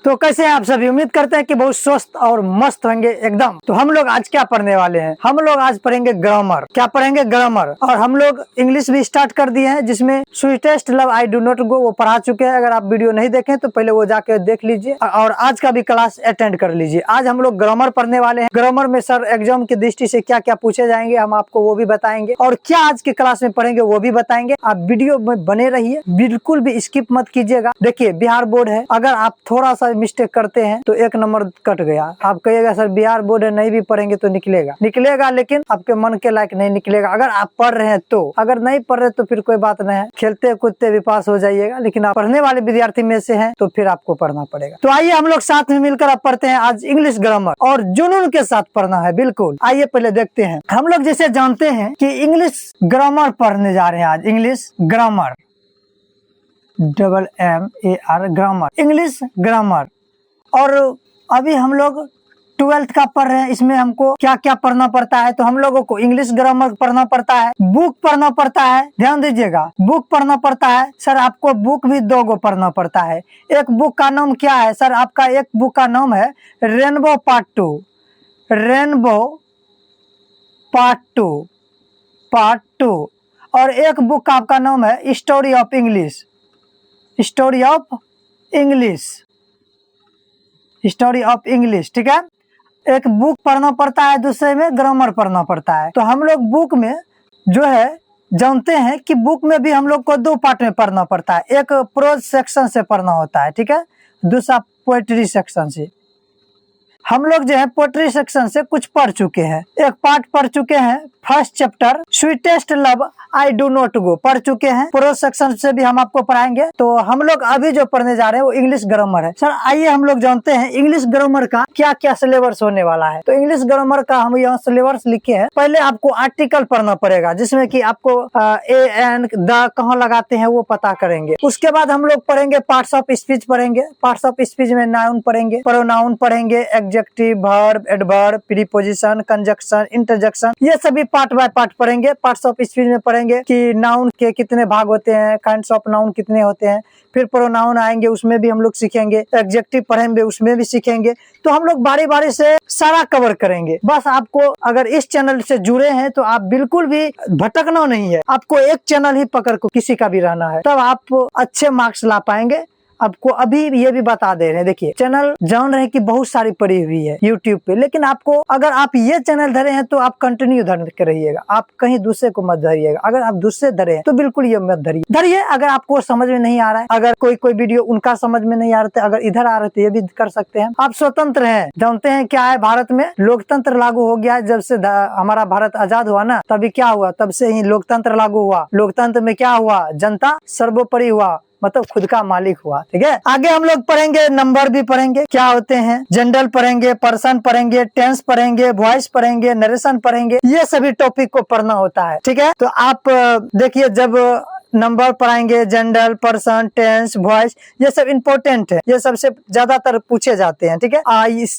तो कैसे हैं आप सभी? उम्मीद करते हैं कि बहुत स्वस्थ और मस्त होंगे एकदम। तो हम लोग आज क्या पढ़ने वाले हैं? हम लोग आज पढ़ेंगे ग्रामर। क्या पढ़ेंगे? ग्रामर। और हम लोग इंग्लिश भी स्टार्ट कर दिए हैं, जिसमें sweetest love I do not go वो पढ़ा चुके हैं। अगर आप वीडियो नहीं देखें तो पहले वो जाके देख लीजिए और आज का भी क्लास अटेंड कर लीजिए। आज हम लोग ग्रामर पढ़ने वाले हैं। ग्रामर में सर एग्जाम की दृष्टि से क्या क्या पूछे जाएंगे हम आपको वो भी बताएंगे, और क्या आज की क्लास में पढ़ेंगे वो भी बताएंगे। आप वीडियो में बने रहिए, बिल्कुल भी स्किप मत कीजिएगा। देखिए बिहार बोर्ड है, अगर आप थोड़ा सा मिस्टेक करते हैं तो 1 नंबर कट गया। आप कहिएगा सर बिहार बोर्ड है, नहीं भी पढ़ेंगे तो निकलेगा, लेकिन आपके मन के लायक नहीं निकलेगा। अगर आप पढ़ रहे हैं तो, अगर नहीं पढ़ रहे तो फिर कोई बात नहीं है, खेलते कूदते भी पास हो जाइएगा। लेकिन आप पढ़ने वाले विद्यार्थी में से हैं तो फिर आपको पढ़ना पड़ेगा। तो आइए हम लोग साथ में मिलकर आप पढ़ते हैं आज इंग्लिश ग्रामर, और जुनून के साथ पढ़ना है बिल्कुल। आइए पहले देखते हैं। हम लोग जैसे जानते हैं कि इंग्लिश ग्रामर पढ़ने जा रहे हैं आज। English grammar, GRAMAR, grammar, English grammar. और अभी हम लोग 12th का पढ़ रहे हैं। इसमें हमको क्या क्या पढ़ना पड़ता है? तो हम लोगों को इंग्लिश ग्रामर पढ़ना पड़ता है, बुक पढ़ना पड़ता है। ध्यान दीजिएगा, बुक पढ़ना पड़ता है। सर आपको बुक भी 2 गो पढ़ना पड़ता है। एक बुक का नाम क्या है? सर आपका एक बुक का नाम है rainbow part 2, rainbow part two. और एक बुक का आपका नाम है story of English, story of English. ठीक है, एक बुक पढ़ना पड़ता है, दूसरे में ग्रामर पढ़ना पड़ता है। तो हम लोग बुक में जो है जानते हैं कि बुक में भी हम लोग को 2 पार्ट में पढ़ना पड़ता है। एक प्रोज सेक्शन से पढ़ना होता है, ठीक है, दूसरा पोएट्री सेक्शन से। हम लोग जो है पोएट्री सेक्शन से कुछ पढ़ चुके हैं, एक पार्ट पढ़ चुके हैं, first chapter sweetest love I do not go पढ़ चुके हैं। प्रोज सेक्शन से भी हम आपको पढ़ाएंगे। तो हम लोग अभी जो पढ़ने जा रहे हैं वो इंग्लिश ग्रामर है। सर आइए हम लोग जानते हैं इंग्लिश ग्रामर का क्या क्या सिलेबस होने वाला है। तो इंग्लिश ग्रामर का हम यहाँ सिलेबस लिखे हैं। पहले आपको आर्टिकल पढ़ना पड़ेगा, जिसमें कि आपको ए एन द कहाँ लगाते हैं वो पता करेंगे। उसके बाद हम लोग पढ़ेंगे पार्ट्स ऑफ स्पीच पढ़ेंगे। पार्ट्स ऑफ स्पीच में नाउन पढ़ेंगे, प्रोनाउन पढ़ेंगे, adjective, verb, adverb, preposition, conjunction, interjection, ये सभी पार्ट बाय पार्ट पढ़ेंगे। पार्ट्स ऑफ स्पीच में पढ़ेंगे कि नाउन के कितने भाग होते हैं, काइंड्स ऑफ नाउन कितने होते हैं। फिर प्रोनाउन आएंगे, उसमें भी हम लोग सीखेंगे। एडजेक्टिव पढ़ेंगे, उसमें भी सीखेंगे। तो हम लोग बारी बारी से सारा कवर करेंगे। बस आपको अगर इस चैनल से जुड़े हैं तो आप बिल्कुल भी भटकना नहीं है। आपको एक चैनल ही पकड़ को किसी का भी रहना है, तब आप अच्छे मार्क्स ला पाएंगे। आपको अभी ये भी बता दे रहे हैं, देखिए चैनल जान रहे हैं कि बहुत सारी पड़ी हुई है YouTube पे, लेकिन आपको अगर आप ये चैनल धरे हैं तो आप कंटिन्यू धर के रहिएगा। आप कहीं दूसरे को मत धरिएगा। अगर आप दूसरे धरे हैं तो बिल्कुल ये मत धरिए। अगर आपको समझ में नहीं आ रहा है, अगर कोई वीडियो उनका समझ में नहीं आ रहा है, अगर इधर आ रहे थे ये भी कर सकते हैं। आप स्वतंत्र हैं। जानते हैं क्या है, भारत में लोकतंत्र लागू हो गया है। जब से हमारा भारत आजाद हुआ ना, तभी क्या हुआ, तब से ही लोकतंत्र लागू हुआ। लोकतंत्र में क्या हुआ, जनता सर्वोपरि हुआ, मतलब खुद का मालिक हुआ। ठीक है, आगे हम लोग पढ़ेंगे, नंबर भी पढ़ेंगे क्या होते हैं, जनरल पढ़ेंगे, पर्सन पढ़ेंगे, टेंस पढ़ेंगे, वॉइस पढ़ेंगे, नरेशन पढ़ेंगे। ये सभी टॉपिक को पढ़ना होता है। ठीक है, तो आप देखिए जब नंबर पढ़ाएंगे, जनरल, पर्सन, टेंस, वॉइस, ये सब इम्पोर्टेंट है। ये सबसे ज्यादातर पूछे जाते हैं। ठीक है,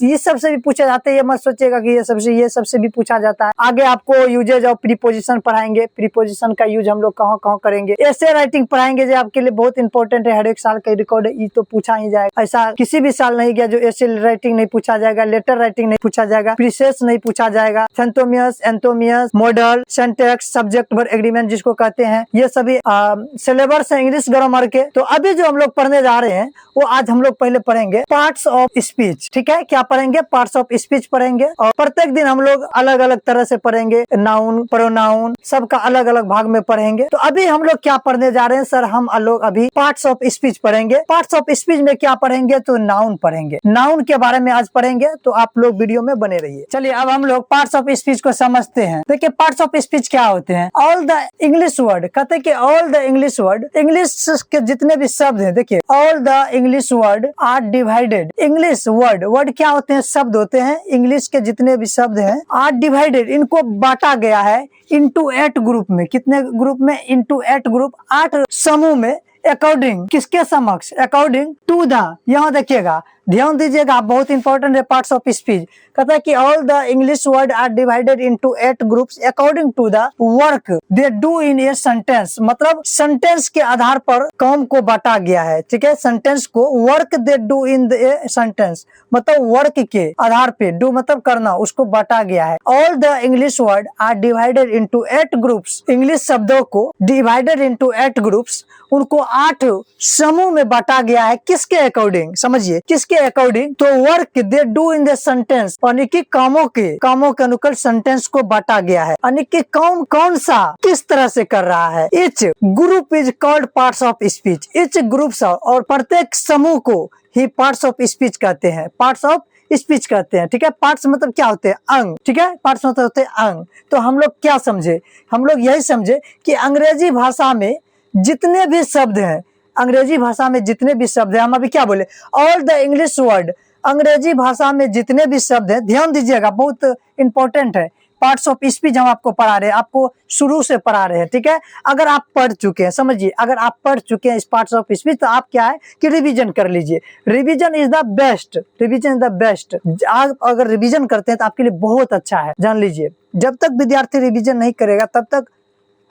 ये सबसे भी पूछे जाते हैं। ये मत सोचिएगा कि ये सबसे भी पूछा जाता है। आगे आपको यूजेज ऑफ प्रीपोजिशन पढ़ाएंगे। प्रीपोजिशन का यूज हम लोग कहाँ कहाँ करेंगे। ऐसे राइटिंग पढ़ाएंगे जो आपके लिए बहुत इंपॉर्टेंट है। हर एक साल का रिकॉर्ड है, ये तो पूछा ही जाएगा। ऐसा किसी भी साल नहीं गया जो ऐसे राइटिंग नहीं पूछा जाएगा, लेटर राइटिंग नहीं पूछा जाएगा, प्रीसेस नहीं पूछा जाएगा, synonyms, antonyms, modal, syntax, subject verb agreement जिसको कहते हैं, ये सभी सिलेबस है इंग्लिश ग्रामर के। तो अभी जो हम लोग पढ़ने जा रहे हैं वो आज हम लोग पहले पढ़ेंगे पार्ट्स ऑफ स्पीच। ठीक है, क्या पढ़ेंगे, पार्ट्स ऑफ स्पीच पढ़ेंगे। और प्रत्येक दिन हम लोग अलग अलग तरह से पढ़ेंगे, नाउन, प्रोनाउन, सबका अलग अलग भाग में पढ़ेंगे। तो अभी हम लोग क्या पढ़ने जा रहे हैं सर, हम लोग अभी पार्ट्स ऑफ स्पीच पढ़ेंगे। पार्ट्स ऑफ स्पीच में क्या पढ़ेंगे, तो नाउन पढ़ेंगे। नाउन के बारे में आज पढ़ेंगे, तो आप लोग वीडियो में बने रहिए। चलिए अब हम लोग पार्ट्स ऑफ स्पीच को समझते हैं। देखिए पार्ट्स ऑफ स्पीच क्या होते हैं। ऑल द इंग्लिश वर्ड, कहते हैं कि all the English word, English के जितने भी शब्द हैं, देखिए all the English word are divided. English word क्या होते हैं, शब्द होते हैं। इंग्लिश के जितने भी शब्द हैं आर डिवाइडेड, इनको बांटा गया है इंटू 8 ग्रुप में। कितने ग्रुप में, इंटू 8 ग्रुप, 8 समूह में। अकॉर्डिंग किसके समक्ष, अकॉर्डिंग टू द, यहाँ देखिएगा ध्यान दीजिएगा, बहुत इंपॉर्टेंट है पार्ट्स ऑफ स्पीच। कहता है कि all the English word are divided into 8 groups according to the work they do in a sentence. मतलब सेंटेंस के आधार पर काम को बांटा गया है, ठीक है। सेंटेंस को work they do in a sentence, मतलब वर्क के आधार पे, डू मतलब करना, उसको बांटा गया है। All the English word are divided into 8 groups. English शब्दों को डिवाइडेड इनटू 8 ग्रुप्स, उनको 8 समूह में बांटा गया है। किसके अकॉर्डिंग, समझिए किसके अकॉर्डिंग, तो work they do in the sentence, यानी कि कामों के अनुकूल सेंटेंस को बांटा गया है, यानी कि काम कौन सा किस तरह से कर रहा है। Etch group is called parts of speech. Etch groups, और प्रत्येक समूह को ही पार्ट्स ऑफ स्पीच कहते हैं, पार्ट्स ऑफ स्पीच कहते हैं, ठीक है। पार्ट्स मतलब क्या होते हैं, अंग, ठीक है। पार्ट्स मतलब होते हैं अंग। तो हम लोग क्या समझे, हम लोग यही समझे कि अंग्रेजी भाषा में जितने भी शब्द हैं, अंग्रेजी भाषा में जितने भी शब्द हैं, हम अभी क्या बोले, ऑल द इंग्लिश वर्ड, अंग्रेजी भाषा में जितने भी शब्द हैं, ध्यान दीजिएगा बहुत इंपॉर्टेंट है। पार्ट्स ऑफ स्पीच हम आपको पढ़ा रहे हैं, आपको शुरू से पढ़ा रहे हैं, ठीक है। अगर आप पढ़ चुके हैं, समझिए अगर आप पढ़ चुके हैं इस पार्ट्स ऑफ स्पीच, तो आप क्या है कि रिवीजन कर लीजिए। Revision is the best, revision is the best. आप अगर रिवीजन करते हैं तो आपके लिए बहुत अच्छा है, जान लीजिए। जब तक विद्यार्थी रिवीजन नहीं करेगा तब तक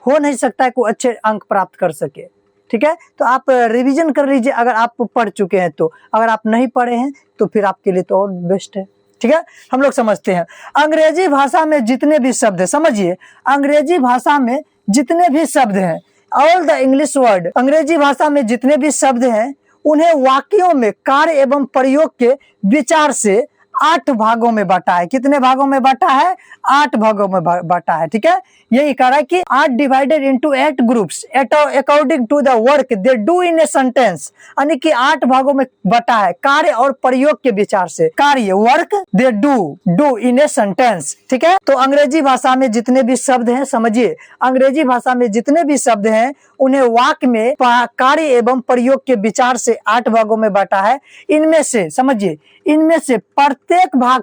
हो नहीं सकता है कोई अच्छे अंक प्राप्त कर सके, ठीक है। तो आप रिवीजन कर लीजिए अगर आप पढ़ चुके हैं तो। अगर आप नहीं पढ़े हैं तो फिर आपके लिए तो और बेस्ट है, ठीक है। हम लोग समझते हैं अंग्रेजी भाषा में जितने भी शब्द है, समझिए अंग्रेजी भाषा में जितने भी शब्द हैं, ऑल द इंग्लिश वर्ड, अंग्रेजी भाषा में जितने भी शब्द हैं, उन्हें वाक्यों में कार्य एवं प्रयोग के विचार से 8 भागों में बांटा है। कितने भागों में बांटा है, 8 भागों में बांटा है, ठीक है। यही कह रहा है कि 8 divided into 8 groups according to the work they do in a sentence, यानी कि 8 भागों में बांटा है कार्य और प्रयोग के विचार से। कार्य work they do in a sentence, ठीक है। तो अंग्रेजी भाषा में जितने भी शब्द हैं, समझिए अंग्रेजी भाषा में जितने भी शब्द हैं, उन्हें वाक्य में कार्य एवं प्रयोग के विचार से 8 भागों में बांटा है। इनमें से समझिए, इनमें से प्रत्येक भाग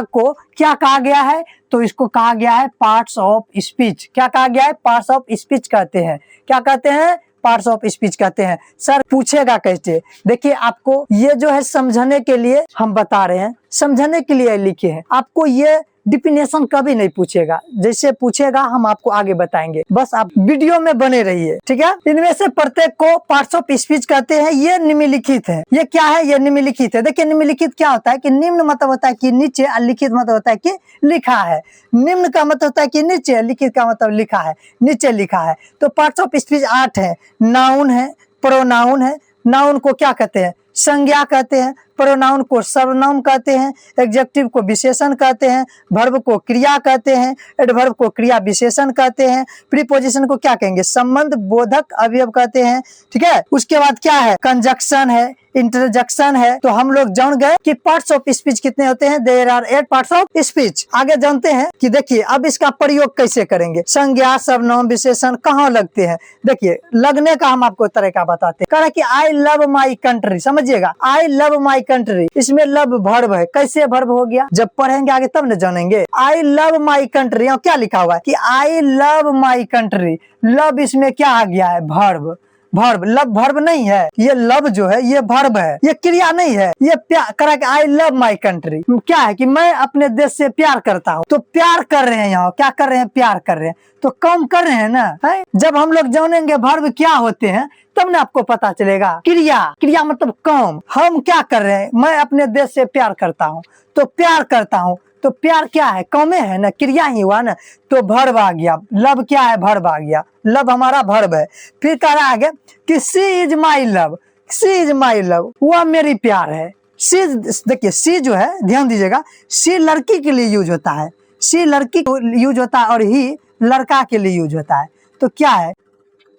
को क्या कहा गया है, तो इसको कहा गया है पार्ट्स ऑफ स्पीच। क्या कहा गया है, पार्ट्स ऑफ स्पीच कहते हैं। क्या कहते हैं, पार्ट्स ऑफ स्पीच कहते हैं। सर पूछेगा कैसे, देखिए आपको ये जो है समझने के लिए हम बता रहे हैं, समझने के लिए लिखे हैं। आपको ये डिफिनेशन कभी नहीं पूछेगा, जैसे पूछेगा हम आपको आगे बताएंगे, बस आप वीडियो में बने रहिए, ठीक है। इनमें से प्रत्येक को पार्ट्स ऑफ स्पीच कहते हैं। ये निम्नलिखित है। ये क्या है, ये निम्नलिखित है। देखिए निम्नलिखित क्या होता है कि निम्न मतलब होता है कि नीचे, और लिखित मतलब होता है कि लिखा है। निम्न का मतलब होता है कि नीचे, लिखित का मतलब लिखा है, नीचे लिखा है। तो पार्ट्स ऑफ स्पीच 8 है। नाउन है, प्रोनाउन है। नाउन को क्या कहते हैं, संज्ञा कहते हैं। प्रोनाउन को सर्वनाम कहते हैं। एडजेक्टिव को विशेषण कहते हैं। वर्ब को क्रिया कहते हैं। एडवर्ब को क्रिया विशेषण कहते हैं। प्रीपोजिशन को क्या कहेंगे, संबंध बोधक अवयव कहते हैं, ठीक है। उसके बाद क्या है, कंजक्शन है, इंटरजेक्शन है। तो हम लोग जान गए कि पार्ट्स ऑफ स्पीच कितने होते हैं, there are 8 parts of speech. आगे जानते हैं कि देखिए अब इसका प्रयोग कैसे करेंगे। संज्ञा, सर्वनाम, विशेषण कहाँ लगते हैं, देखिए लगने का हम आपको तरीका बताते हैं। कह रहा है कि आई लव माई कंट्री, समझिएगा आई लव माई कंट्री, इसमें लव वर्ब है। कैसे वर्ब हो गया, जब पढ़ेंगे आगे तब न जानेंगे। आई लव माई कंट्री, यहाँ क्या लिखा हुआ है कि I love my country. Love इसमें क्या आ गया है, वर्ब। वर्ब, लव वर्ब नहीं है, ये लव जो है ये वर्ब है, ये क्रिया नहीं है। ये प्यार करा कि आई लव माई कंट्री, क्या है कि मैं अपने देश से प्यार करता हूँ। तो प्यार कर रहे हैं, यहाँ क्या कर रहे हैं, प्यार कर रहे हैं, तो काम कर रहे हैं ना, है? जब हम लोग जानेंगे वर्ब क्या होते हैं तब ना आपको पता चलेगा। क्रिया मतलब काम, हम क्या कर रहे हैं, मैं अपने देश से प्यार करता हूँ, तो प्यार करता हूँ, तो प्यार क्या है, कौमे है ना, क्रिया ही हुआ ना, तो वर्ब आ गया। लव क्या है, वर्ब आ गया, लव हमारा वर्ब है। फिर कह रहा है कि she is my love, she is my love, वह मेरी प्यार है। सी, देखिए सी जो है, ध्यान दीजिएगा, सी लड़की के लिए यूज होता है, सी लड़की को यूज होता है, और ही लड़का के लिए यूज होता है। तो क्या है,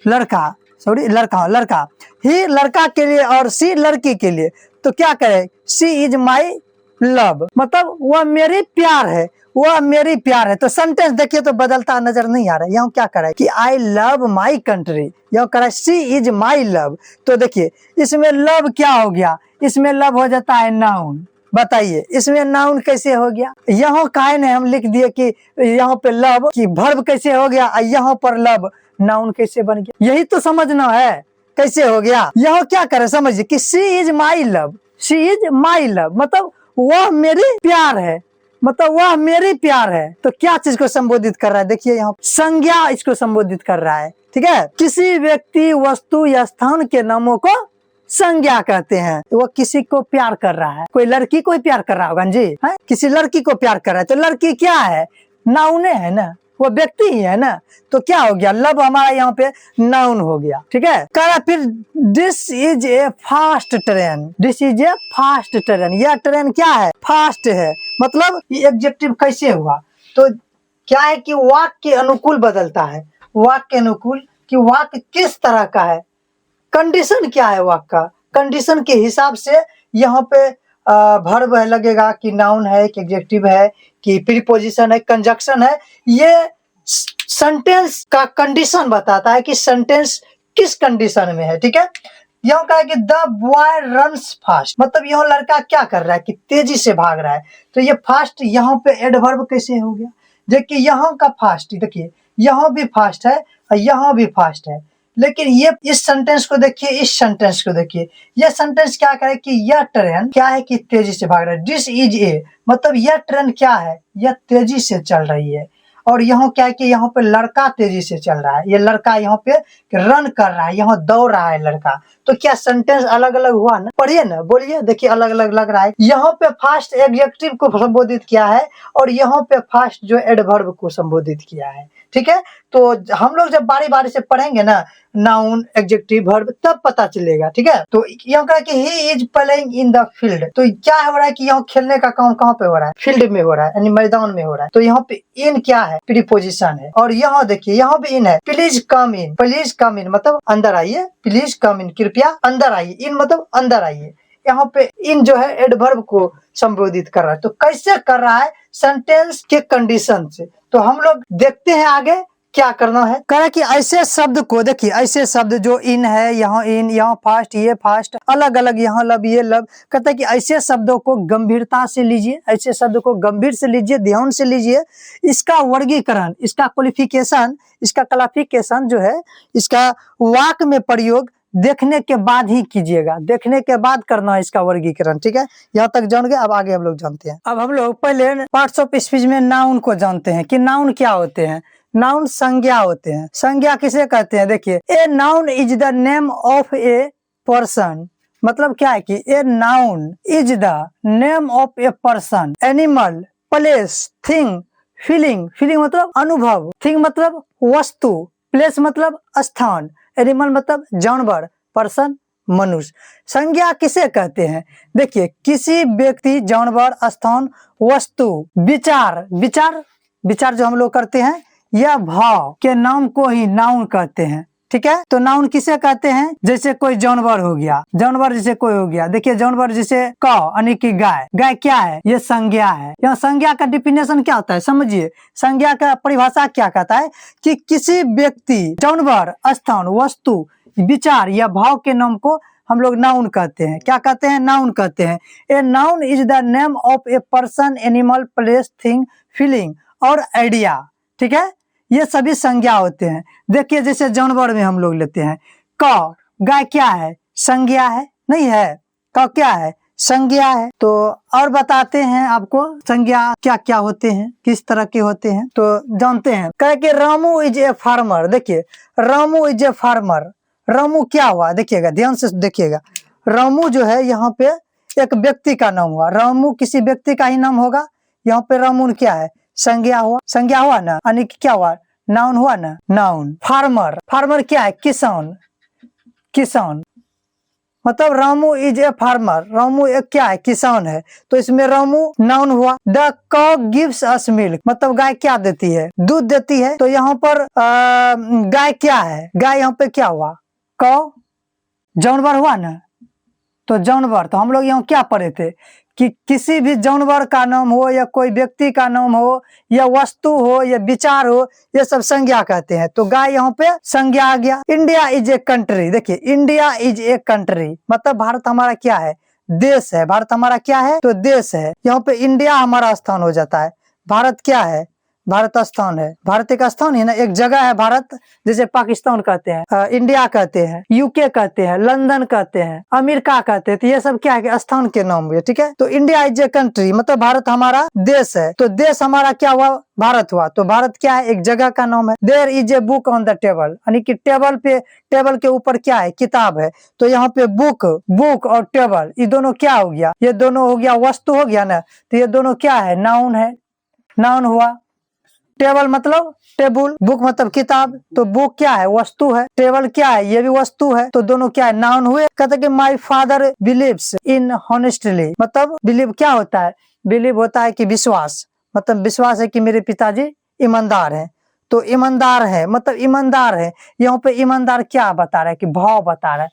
लड़का, सॉरी लड़का, ही लड़का के लिए और सी लड़की के लिए। तो क्या करे, सी इज माई लव, मतलब वह मेरी प्यार है, वह मेरी प्यार है। तो सेंटेंस देखिए तो बदलता नजर नहीं आ रहा है। यहाँ क्या करे कि आई लव माई कंट्री, यहाँ करे सी इज माई लव। तो देखिए इसमें लव क्या हो गया, इसमें लव हो जाता है नाउन। बताइए इसमें नाउन कैसे हो गया, यहाँ काहे ने हम लिख दिए कि यहाँ पे लव की वर्ब कैसे हो गया, यहाँ पर लव नाउन कैसे बन गया, यही तो समझना है कैसे हो गया। यहाँ क्या करे समझिए कि she is my love, she is my love, मतलब वह मेरी प्यार है, मतलब वह मेरी प्यार है। तो क्या चीज को संबोधित कर रहा है, देखिए यहाँ संज्ञा इसको संबोधित कर रहा है। ठीक है, किसी व्यक्ति, वस्तु या स्थान के नामों को संज्ञा कहते हैं। वो किसी को प्यार कर रहा है, कोई लड़की को प्यार कर रहा होगा जी, है? किसी लड़की को प्यार कर रहा है, तो लड़की क्या है, नाउन है ना, वो व्यक्ति ही है ना। तो क्या हो गया, लव हमारा यहाँ पे नाउन हो गया। ठीक है, कह रहा फिर this is a fast train, this is a fast train, यह ट्रेन क्या है, फास्ट है। मतलब ये एडजेक्टिव कैसे हुआ, तो क्या है कि वाक्य के अनुकूल बदलता है, वाक्य के अनुकूल, कि वाक्य किस तरह का है, कंडीशन क्या है वाक्य का, कंडीशन के हिसाब से यहाँ पे वर्ब लगेगा कि नाउन है कि एडजेक्टिव है कि प्रीपोजिशन है, कंजक्शन है। ये सेंटेंस का कंडीशन बताता है कि सेंटेंस किस कंडीशन में है। ठीक है, यहाँ कहा है कि द बॉय रन्स फास्ट, मतलब यह लड़का क्या कर रहा है कि तेजी से भाग रहा है। तो ये फास्ट यहाँ पे एडवर्ब कैसे हो गया, देखिए यहाँ का फास्ट, देखिए यहाँ भी फास्ट है और यहाँ भी फास्ट है, लेकिन ये इस सेंटेंस को देखिए, इस सेंटेंस को देखिए, यह सेंटेंस क्या करे कि यह ट्रेन क्या है कि तेजी से भाग रहा है। दिस इज ए, मतलब यह ट्रेन क्या है, यह तेजी से चल रही है। और यहाँ क्या है कि यहाँ पे लड़का तेजी से चल रहा है, ये लड़का यहाँ पे रन कर रहा है, यहाँ दौड़ रहा है लड़का। तो क्या सेंटेंस अलग अलग हुआ ना, पढ़िए ना, बोलिए, देखिए अलग अलग लग रहा है। यहाँ पे फास्ट एडजेक्टिव को संबोधित किया है और यहाँ पे फास्ट जो एडवर्ब को संबोधित किया है। ठीक है, तो हम लोग जब बारी बारी से पढ़ेंगे ना नाउन एडजेक्टिव वर्ब, तब पता चलेगा। ठीक है, तो यहाँ कहा कि he is playing in the field, तो क्या हो रहा है कि यहाँ खेलने का काम कहाँ पे हो रहा है, फील्ड में हो रहा है, यानी मैदान में हो रहा है। तो यहाँ पे इन क्या है, प्रीपोजिशन है। और यहाँ देखिए यहाँ पे इन है, please come in, please come इन मतलब अंदर आइए, प्लीज कम इन कृपया अंदर आइए, इन मतलब अंदर आइए। यहाँ पे इन जो है एडवर्ब को संबोधित कर रहा है। तो कैसे कर रहा है, सेंटेंस के कंडीशन से। तो हम लोग देखते हैं आगे क्या करना है। कह रहा है कि ऐसे शब्द को देखिए, ऐसे शब्द जो इन है, यहाँ इन, यहाँ फास्ट, ये फास्ट, अलग अलग, यहाँ लब, ये लब। कहता है कि ऐसे शब्दों को गंभीरता से लीजिए, ऐसे शब्द को गंभीर से लीजिए, ध्यान से लीजिए। इसका वर्गीकरण, इसका क्वालिफिकेशन, इसका क्लासिफिकेशन जो है, इसका वाक्य में प्रयोग देखने के बाद ही कीजिएगा, देखने के बाद करना है इसका वर्गीकरण। ठीक है, यहाँ तक जान गए, अब आगे हम लोग जानते हैं। अब हम लोग पहले पार्ट्स ऑफ स्पीच में नाउन को जानते हैं कि नाउन क्या होते हैं। नाउन संज्ञा होते हैं। संज्ञा किसे कहते हैं, देखिए a noun is the name of a person, मतलब क्या है कि a noun is the name of a person, animal, place, thing, feeling, feeling मतलब अनुभव, थिंग मतलब वस्तु, प्लेस मतलब स्थान, एनिमल मतलब जानवर, पर्सन मनुष्य। संज्ञा किसे कहते हैं, देखिए किसी व्यक्ति, जानवर, स्थान, वस्तु, विचार, विचार, विचार जो हम लोग करते हैं, या भाव के नाम को ही नाउन कहते हैं। ठीक है, तो नाउन किसे कहते हैं, जैसे कोई जानवर हो गया, जानवर जैसे कोई हो गया, देखिए जानवर जैसे काऊ यानी कि गाय, गाय क्या है, ये संज्ञा है। यहाँ संज्ञा का डिफिनेशन क्या होता है, समझिए, संज्ञा का परिभाषा क्या कहता है कि किसी व्यक्ति, जानवर, स्थान, वस्तु, विचार या भाव के नाम को हम लोग नाउन कहते हैं। क्या कहते हैं, नाउन कहते हैं। A noun is the name of a person, animal, place, thing, feeling और आइडिया। ठीक है, ये सभी संज्ञा होते हैं। देखिए जैसे जानवर में हम लोग लेते हैं काऊ, गाय क्या है, संज्ञा है, नहीं है, काऊ क्या है, संज्ञा है। तो और बताते हैं आपको संज्ञा क्या क्या होते हैं, किस तरह के होते हैं, तो जानते हैं। कहे कि रामू इज ए फार्मर, देखिए Ramu is a farmer, Ramu क्या हुआ, देखिएगा ध्यान से देखिएगा, रामू जो है यहाँ पे एक व्यक्ति का नाम हुआ, रामू किसी व्यक्ति का ही नाम होगा। यहाँ पे रामू क्या है, संज्ञा हुआ, संज्ञा हुआ ना, यानी क्या हुआ, नाउन हुआ ना, नाउन। फार्मर, फार्मर क्या है, किसान, किसान मतलब Ramu is a farmer, Ramu एक क्या है, किसान है, तो इसमें रामू नाउन हुआ। The cow gives us milk, मतलब गाय क्या देती है, दूध देती है। तो यहाँ पर गाय क्या है, गाय यहाँ पे क्या हुआ, काउ, जानवर हुआ ना, तो जानवर, तो हम लोग यहाँ क्या पढ़े थे कि किसी भी जानवर का नाम हो या कोई व्यक्ति का नाम हो या वस्तु हो या विचार हो, ये सब संज्ञा कहते हैं। तो गाय यहाँ पे संज्ञा आ गया। इंडिया इज ए कंट्री, देखिए इंडिया इज ए कंट्री मतलब भारत हमारा क्या है, देश है। भारत हमारा क्या है, तो देश है। यहाँ पे इंडिया हमारा स्थान हो जाता है, भारत क्या है, भारत स्थान है, भारत एक स्थान है ना, एक जगह है भारत, जैसे पाकिस्तान कहते हैं, इंडिया कहते हैं, यूके कहते हैं, लंदन कहते हैं, अमेरिका कहते हैं, तो ये सब क्या है, स्थान के नाम हुए, ठीक है। तो इंडिया इज ए कंट्री, मतलब भारत हमारा देश है, तो देश हमारा क्या हुआ, भारत हुआ। तो भारत क्या है, एक जगह का नाम है। There is a book on the table, यानी कि टेबल के ऊपर क्या है, किताब है। तो यहाँ पे बुक और टेबल, ये दोनों क्या हो गया, ये दोनों हो गया वस्तु हो गया ना, तो ये दोनों क्या है, नाउन है, नाउन हुआ। टेबल मतलब टेबल, बुक मतलब किताब, तो बुक क्या है, वस्तु है, टेबल क्या है, ये भी वस्तु है, तो दोनों क्या है, नाउन हुए। कहते कि my father believes in honestly, मतलब बिलीव क्या होता है, बिलीव होता है कि विश्वास, मतलब विश्वास है कि मेरे पिताजी ईमानदार हैं। तो ईमानदार है मतलब ईमानदार है, यहाँ पे ईमानदार क्या बता रहा है कि भाव बता रहा है,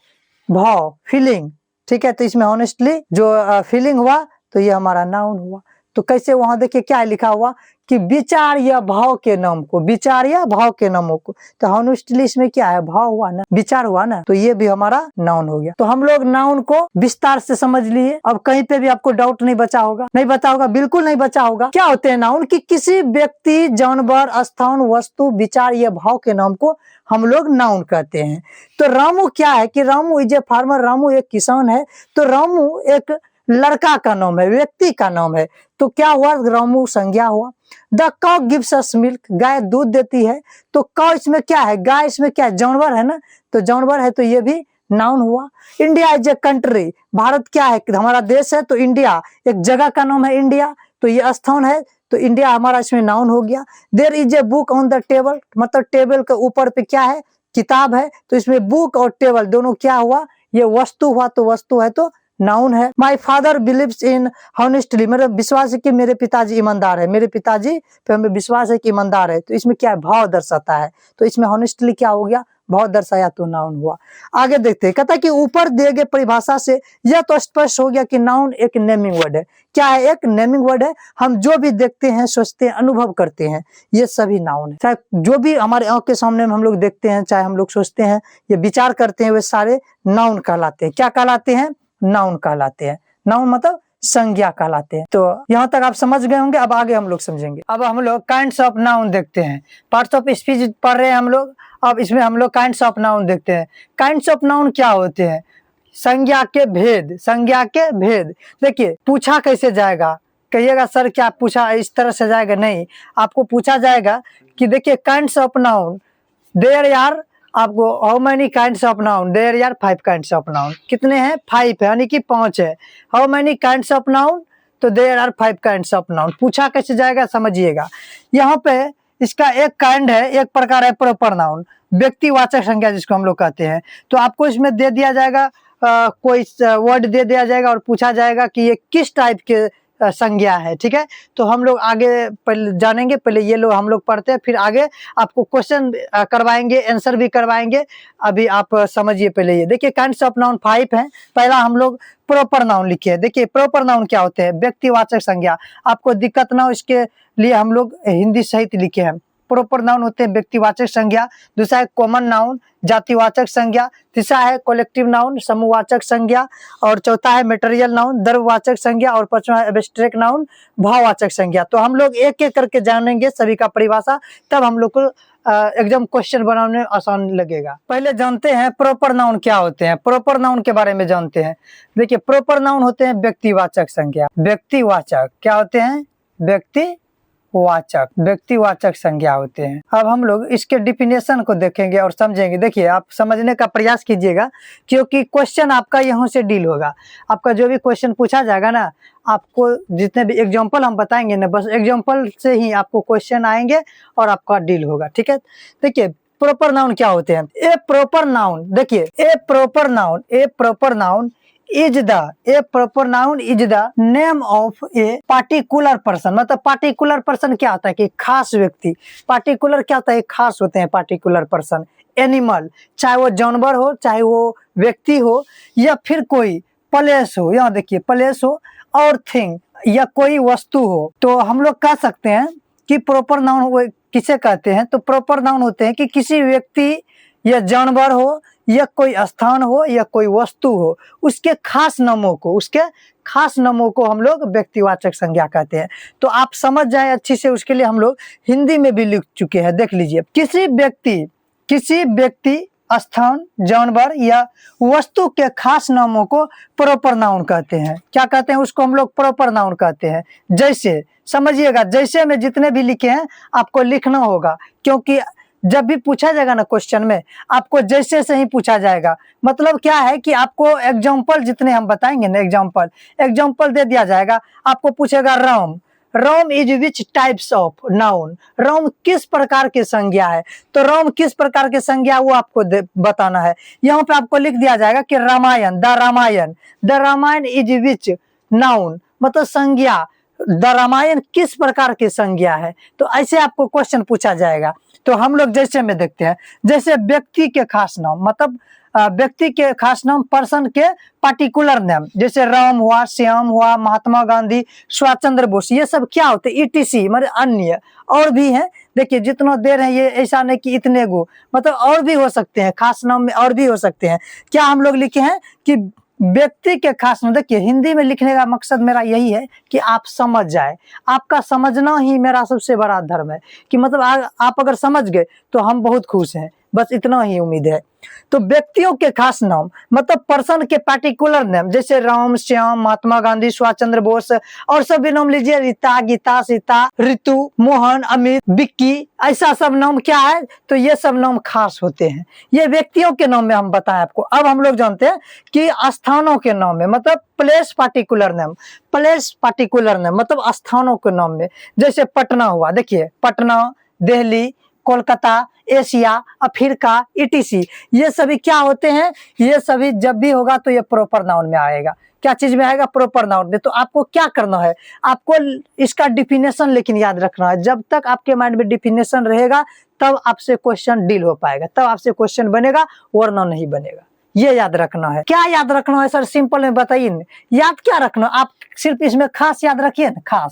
भाव, फीलिंग, ठीक है। तो इसमें हॉनेस्टली जो फीलिंग हुआ, तो ये हमारा नाउन हुआ। तो कैसे, वहां देखिए क्या लिखा हुआ कि विचार या भाव के नाम को, विचार या भाव के नामों को, तो हॉनेस्टली इसमें क्या है, भाव हुआ ना, विचार हुआ ना, तो ये भी हमारा नाउन हो गया। तो हम लोग नाउन को विस्तार से समझ लिए। अब कहीं पे भी आपको डाउट नहीं बचा होगा, नहीं बचा होगा, बिल्कुल नहीं बचा होगा। क्या होते हैं नाउन, कि किसी व्यक्ति, जानवर, स्थान, वस्तु, विचार या भाव के नाम को हम लोग नाउन कहते हैं। तो रामू क्या है, कि Ramu is a farmer, Ramu एक किसान है। तो रामू एक लड़का का नाम है, व्यक्ति का नाम है। तो क्या हुआ, रामू संज्ञा हुआ। The cow gives us milk, गाय दूध देती है। तो काउ इसमें क्या है, गाय इसमें क्या है, जानवर है ना, तो जानवर है, तो ये भी नाउन हुआ। India is a country, Bharat क्या है, हमारा देश है। तो इंडिया एक जगह का नाम है, इंडिया, तो ये स्थान है, तो इंडिया हमारा इसमें नाउन हो गया। There is a book on the table, मतलब टेबल के ऊपर पे क्या है, किताब है। तो इसमें बुक और टेबल दोनों क्या हुआ, ये वस्तु हुआ, तो वस्तु है तो नाउन है। My father believes in honestly, मेरा विश्वास है कि मेरे पिताजी ईमानदार है, मेरे पिताजी पे हमें विश्वास है कि ईमानदार है। तो इसमें क्या है, भाव दर्शाता है। तो इसमें हॉनेस्टली क्या हो गया, भाव दर्शाया, तो नाउन हुआ। आगे देखते हैं, कहता है कि ऊपर दिए गए परिभाषा से यह तो स्पष्ट हो गया कि नाउन एक नेमिंग वर्ड है। क्या है, एक नेमिंग वर्ड है। हम जो भी देखते हैं, सोचते हैं, अनुभव करते हैं, ये सभी नाउन है। चाहे जो भी हमारे आंख के सामने हम लोग देखते हैं, चाहे हम लोग सोचते हैं, ये विचार करते हैं, वे सारे नाउन कहलाते हैं। क्या कहलाते हैं, नाउन कहलाते हैं। नाउन मतलब संज्ञा कहलाते हैं। तो यहाँ तक आप समझ गए होंगे। अब आगे हम लोग समझेंगे। अब हम लोग काइंड्स ऑफ नाउन देखते हैं। पार्ट्स ऑफ स्पीच पढ़ रहे हैं हम लोग, अब इसमें हम लोग काइंड्स ऑफ नाउन देखते हैं। काइंड्स ऑफ नाउन क्या होते हैं, संज्ञा के भेद, संज्ञा के भेद। देखिए पूछा कैसे जाएगा, कहिएगा सर क्या पूछा इस तरह से जाएगा, नहीं, आपको पूछा जाएगा कि देखिए kinds of noun, there are, आपको how many kinds of noun, there are 5 kinds of noun. कितने हैं, 5 है, यानी कि 5 है। How many kinds of noun, तो there are 5 kinds of noun. पूछा कैसे जाएगा समझिएगा। यहाँ पे इसका एक काइंड है, एक प्रकार है प्रॉपर नाउन, व्यक्तिवाचक संज्ञा जिसको हम लोग कहते हैं। तो आपको इसमें दे दिया जाएगा कोई वर्ड दे दिया जाएगा और पूछा जाएगा कि ये किस टाइप के संज्ञा है, ठीक है। तो हम लोग आगे पहले जानेंगे, पहले ये लोग हम लोग पढ़ते हैं, फिर आगे आपको क्वेश्चन करवाएंगे, आंसर भी करवाएंगे। अभी आप समझिए पहले ये देखिए, काइंड्स ऑफ नाउन 5 हैं। पहला हम लोग प्रॉपर नाउन लिखे। देखिए प्रॉपर नाउन क्या होते हैं, व्यक्तिवाचक संज्ञा। आपको दिक्कत ना हो इसके लिए हम लोग हिंदी सहित लिखे हैं। प्रॉपर नाउन होते हैं व्यक्तिवाचक संज्ञा। दूसरा है कॉमन नाउन, जातिवाचक संज्ञा। तीसरा है कलेक्टिव नाउन, समूहवाचक संज्ञा। और चौथा है मटेरियल नाउन, द्रव्यवाचक संज्ञा। और पांचवा है एब्स्ट्रैक्ट नाउन, भाववाचक संज्ञा। तो हम लोग एक एक करके जानेंगे सभी का परिभाषा, तब हम लोग को एग्जाम क्वेश्चन बनाने में आसान लगेगा। पहले जानते हैं प्रॉपर नाउन क्या होते हैं। प्रॉपर नाउन के बारे में जानते हैं। देखिए प्रॉपर नाउन होते हैं व्यक्तिवाचक संज्ञा। व्यक्तिवाचक क्या होते हैं, व्यक्तिवाचक संज्ञा होते हैं। अब हम लोग इसके डिफिनेशन को देखेंगे और समझेंगे। देखिए आप समझने का प्रयास कीजिएगा, क्योंकि क्वेश्चन आपका यहाँ से डील होगा। आपका जो भी क्वेश्चन पूछा जाएगा ना, आपको जितने भी एग्जांपल हम बताएंगे ना, बस एग्जांपल से ही आपको क्वेश्चन आएंगे और आपका डील होगा, ठीक है। देखिए प्रॉपर नाउन क्या होते हैं। ए प्रॉपर नाउन, देखिए a proper noun is the name of a particular person. मतलब पार्टिकुलर पर्सन क्या होता है कि खास व्यक्ति। पार्टिकुलर क्या होता है, खास होते हैं पार्टिकुलर पर्सन। एनिमल, चाहे वो जानवर हो, चाहे वो व्यक्ति हो, या फिर कोई प्लेस हो, यहाँ देखिए प्लेस हो, और थिंग, या कोई वस्तु हो। तो हम लोग कह सकते हैं कि प्रॉपर नाउन किसे कहते हैं। तो प्रॉपर नाउन होते हैं कि किसी व्यक्ति या जानवर हो, या कोई स्थान हो, या कोई वस्तु हो, उसके खास नामों को, उसके खास नामों को हम लोग व्यक्तिवाचक संज्ञा कहते हैं। तो आप समझ जाए अच्छी से, उसके लिए हम लोग हिंदी में भी लिख चुके हैं, देख लीजिए। किसी व्यक्ति स्थान, जानवर या वस्तु के खास नामों को प्रॉपर नाउन कहते हैं। क्या कहते हैं उसको? हम लोग प्रॉपर नाउन कहते हैं। जैसे, समझिएगा, जैसे में जितने भी लिखे हैं आपको लिखना होगा, क्योंकि जब भी पूछा जाएगा ना क्वेश्चन में, आपको जैसे से ही पूछा जाएगा। मतलब क्या है कि आपको एग्जाम्पल जितने हम बताएंगे ना, एग्जाम्पल दे दिया जाएगा। आपको पूछेगा Rome is which types of noun, Rome किस प्रकार की संज्ञा है। तो रोम किस प्रकार की संज्ञा वो आपको बताना है। यहाँ पे आपको लिख दिया जाएगा कि the Ramayana is which noun, मतलब संज्ञा, द रामायण किस प्रकार की संज्ञा है। तो ऐसे आपको क्वेश्चन पूछा जाएगा। तो हम लोग जैसे में देखते हैं, जैसे व्यक्ति के खास नाम, मतलब व्यक्ति के खास नाम, पर्सन के पार्टिकुलर नेम, जैसे राम हुआ, श्याम हुआ, महात्मा गांधी, सुभाष चंद्र बोस, ये सब क्या होते हैं? ETC, मतलब अन्य। और भी हैं, देखिए जितना देर है, ये ऐसा नहीं कि इतने गो, मतलब और भी हो सकते हैं, खास नाम में और भी हो सकते हैं। क्या हम लोग लिखे हैं कि व्यक्ति के खास नाम। देखिए हिंदी में लिखने का मकसद मेरा यही है कि आप समझ जाए। आपका समझना ही मेरा सबसे बड़ा धर्म है, कि मतलब आप अगर समझ गए तो हम बहुत खुश हैं, बस इतना ही उम्मीद है। तो व्यक्तियों के खास नाम मतलब पर्सन के पार्टिकुलर नेम, जैसे राम, श्याम, महात्मा गांधी, सुभाष चंद्र बोस, और सभी नाम लीजिए, रीता, गीता, सीता, ऋतु, मोहन, अमित, विक्की, ऐसा सब नाम क्या है? तो ये सब नाम खास होते हैं। ये व्यक्तियों के नाम में हम बताएं आपको। अब हम लोग जानते हैं कि स्थानों के नाम में, मतलब प्लेस पार्टिकुलर नेम मतलब स्थानों के नाम में, जैसे पटना हुआ, देखिए Patna, Delhi, Kolkata, Asia, Africa, ETC, ये सभी क्या होते हैं? ये सभी जब भी होगा तो ये प्रॉपर नाउन में आएगा। क्या चीज में आएगा? प्रॉपर नाउन में। तो आपको क्या करना है? आपको इसका डिफिनेशन लेकिन याद रखना है। जब तक आपके माइंड में डिफिनेशन रहेगा तब आपसे क्वेश्चन डील हो पाएगा, तब आपसे क्वेश्चन बनेगा, वरना नहीं बनेगा। ये याद रखना है। क्या याद रखना है सर? सिंपल में बताइए। याद क्या रखना? आप सिर्फ इसमें खास याद रखिए ना,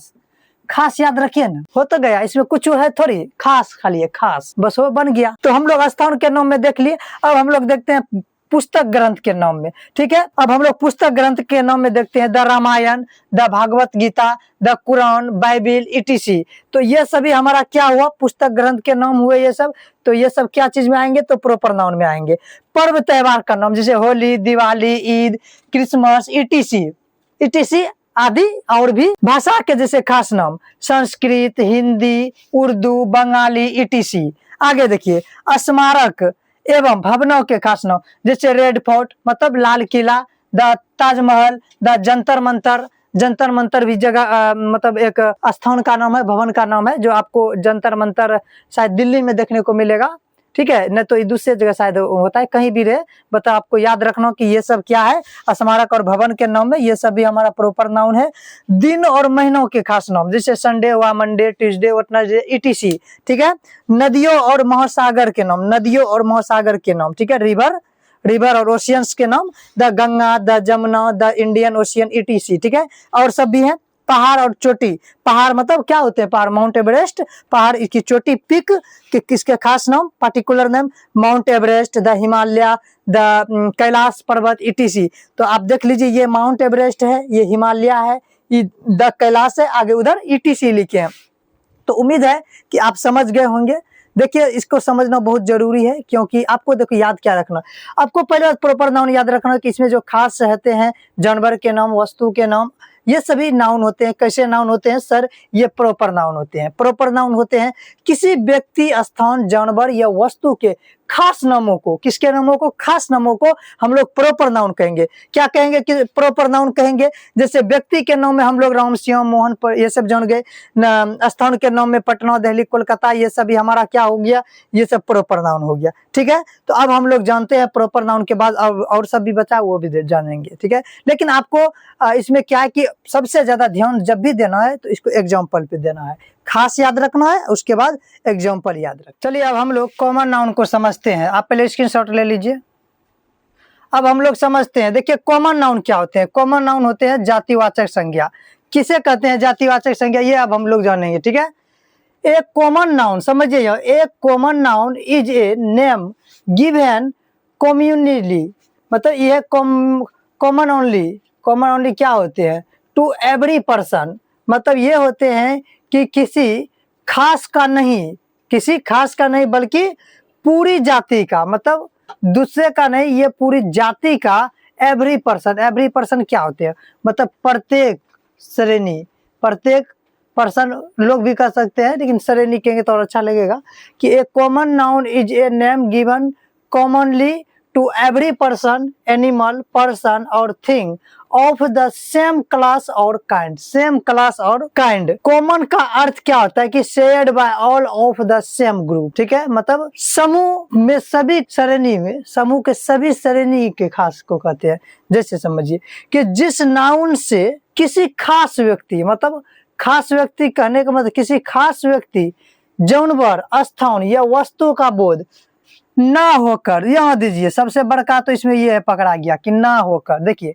खास याद रखिए ना, हो तो गया। इसमें कुछ है थोड़ी, खास खाली है, खास, बस वो बन गया। तो हम लोग स्थान के नाम में देख लिए। अब हम लोग देखते हैं पुस्तक ग्रंथ के नाम में, ठीक है। अब हम लोग पुस्तक ग्रंथ के नाम में देखते हैं the Ramayana, the Bhagavad Gita, the Quran, Bible, ETC। तो ये सभी हमारा क्या हुआ? पुस्तक ग्रंथ के नाम हुए ये सब। तो ये सब क्या चीज में आएंगे? तो प्रॉपर नाउन में आएंगे। पर्व त्योहार का नाम, जैसे होली, दिवाली, ईद, क्रिसमस, ETC आदि। और भी भाषा के जैसे खास नाम, संस्कृत, हिंदी, उर्दू, बंगाली, ETC। आगे देखिए, स्मारक एवं भवनों के खास नाम, जैसे रेड फोर्ट मतलब लाल किला, द ताजमहल, द जंतर मंतर भी जगह मतलब एक स्थान का नाम है, भवन का नाम है, जो आपको जंतर मंतर शायद दिल्ली में देखने को मिलेगा, ठीक है, नहीं तो दूसरे जगह शायद होता है, कहीं भी रहे। बता आपको याद रखना कि ये सब क्या है? स्मारक और भवन के नाम में। ये सब भी हमारा प्रॉपर नाउन है। दिन और महीनों के खास नाम, जैसे संडे हुआ, मंडे, ट्यूसडे, वेडनेसडे, ETC, ठीक है। नदियों और महासागर के नाम, ठीक है। रिवर और ओशियंस के नाम, the Ganga, the Jamuna, the Indian ocean, ETC, ठीक है। और सब भी है। पहाड़ और चोटी, पहाड़ मतलब क्या होते हैं? पहाड़, माउंट एवरेस्ट, पहाड़ की चोटी, पिक कि किसके खास नाम, particular name, mount Everest, the Himalaya, the Kailash पर्वत, ETC। तो आप देख लीजिए, ये माउंट एवरेस्ट है, ये हिमालय है, ये द कैलाश है, आगे उधर ETC लिखे हैं। तो उम्मीद है कि आप समझ गए होंगे। देखिए इसको समझना बहुत जरूरी है, क्योंकि आपको देखो याद क्या रखना, आपको पहले प्रॉपर नाउन याद रखना कि इसमें जो खास रहते हैं, जानवर के नाम, वस्तु के नाम, ये सभी नाउन होते हैं। कैसे नाउन होते हैं सर? ये प्रॉपर नाउन होते हैं। प्रॉपर नाउन होते हैं किसी व्यक्ति, स्थान, जानवर या वस्तु के खास नामों को, किसके नामों को? खास नामों को हम लोग प्रॉपर नाउन कहेंगे। क्या कहेंगे? कि प्रॉपर नाउन कहेंगे। जैसे व्यक्ति के नाम में हम लोग राम, श्याम, मोहन पर ये सब जान गए। स्थान के नाम में पटना, दिल्ली, कोलकाता, ये सभी हमारा क्या हो गया? ये सब प्रॉपर नाउन हो गया, ठीक है। तो अब हम लोग जानते हैं प्रॉपर नाउन के बाद और सब भी बचा, वो भी जानेंगे, ठीक है। लेकिन आपको इसमें क्या है कि सबसे ज्यादा ध्यान जब भी देना है तो इसको एग्जाम्पल पे देना है। खास याद रखना है, उसके बाद एग्जाम्पल याद रख। चलिए अब हम लोग कॉमन नाउन को समझते हैं। आप पहले स्क्रीनशॉट ले लीजिए। अब हम लोग समझते हैं। देखिए कॉमन नाउन क्या होते हैं? कॉमन नाउन होते हैं जातिवाचक संज्ञा। किसे कहते हैं जातिवाचक संज्ञा? ये अब हम लोग जानेंगे, ठीक है। एक कॉमन नाउन, समझिए, एक common noun is a name given community, मतलब ये कॉमन ओनली कॉमन ओनली क्या होते हैं? टू एवरी पर्सन, मतलब ये होते हैं कि किसी खास का नहीं, किसी खास का नहीं बल्कि पूरी जाति का, मतलब दूसरे का नहीं, ये पूरी जाति का। एवरी पर्सन, एवरी पर्सन क्या होते हैं? मतलब प्रत्येक श्रेणी, प्रत्येक पर्सन लोग भी कर सकते हैं, लेकिन श्रेणी कहेंगे तो और अच्छा लगेगा कि a common noun is a name given commonly to every person, animal, person और thing of the same class और काइंड। सेम क्लास और काइंड, कॉमन का अर्थ क्या होता है कि shared by all of the same group, ठीक है। मतलब समूह में सभी श्रेणी में, समूह के सभी श्रेणी के खास को कहते हैं। जैसे समझिए कि जिस नाउन से किसी खास व्यक्ति, मतलब खास व्यक्ति कहने का मतलब किसी खास व्यक्ति, जानवर, स्थान या वस्तु का बोध ना होकर, यहाँ दीजिए सबसे बड़का तो इसमें ये है पकड़ा गया कि ना होकर। देखिए,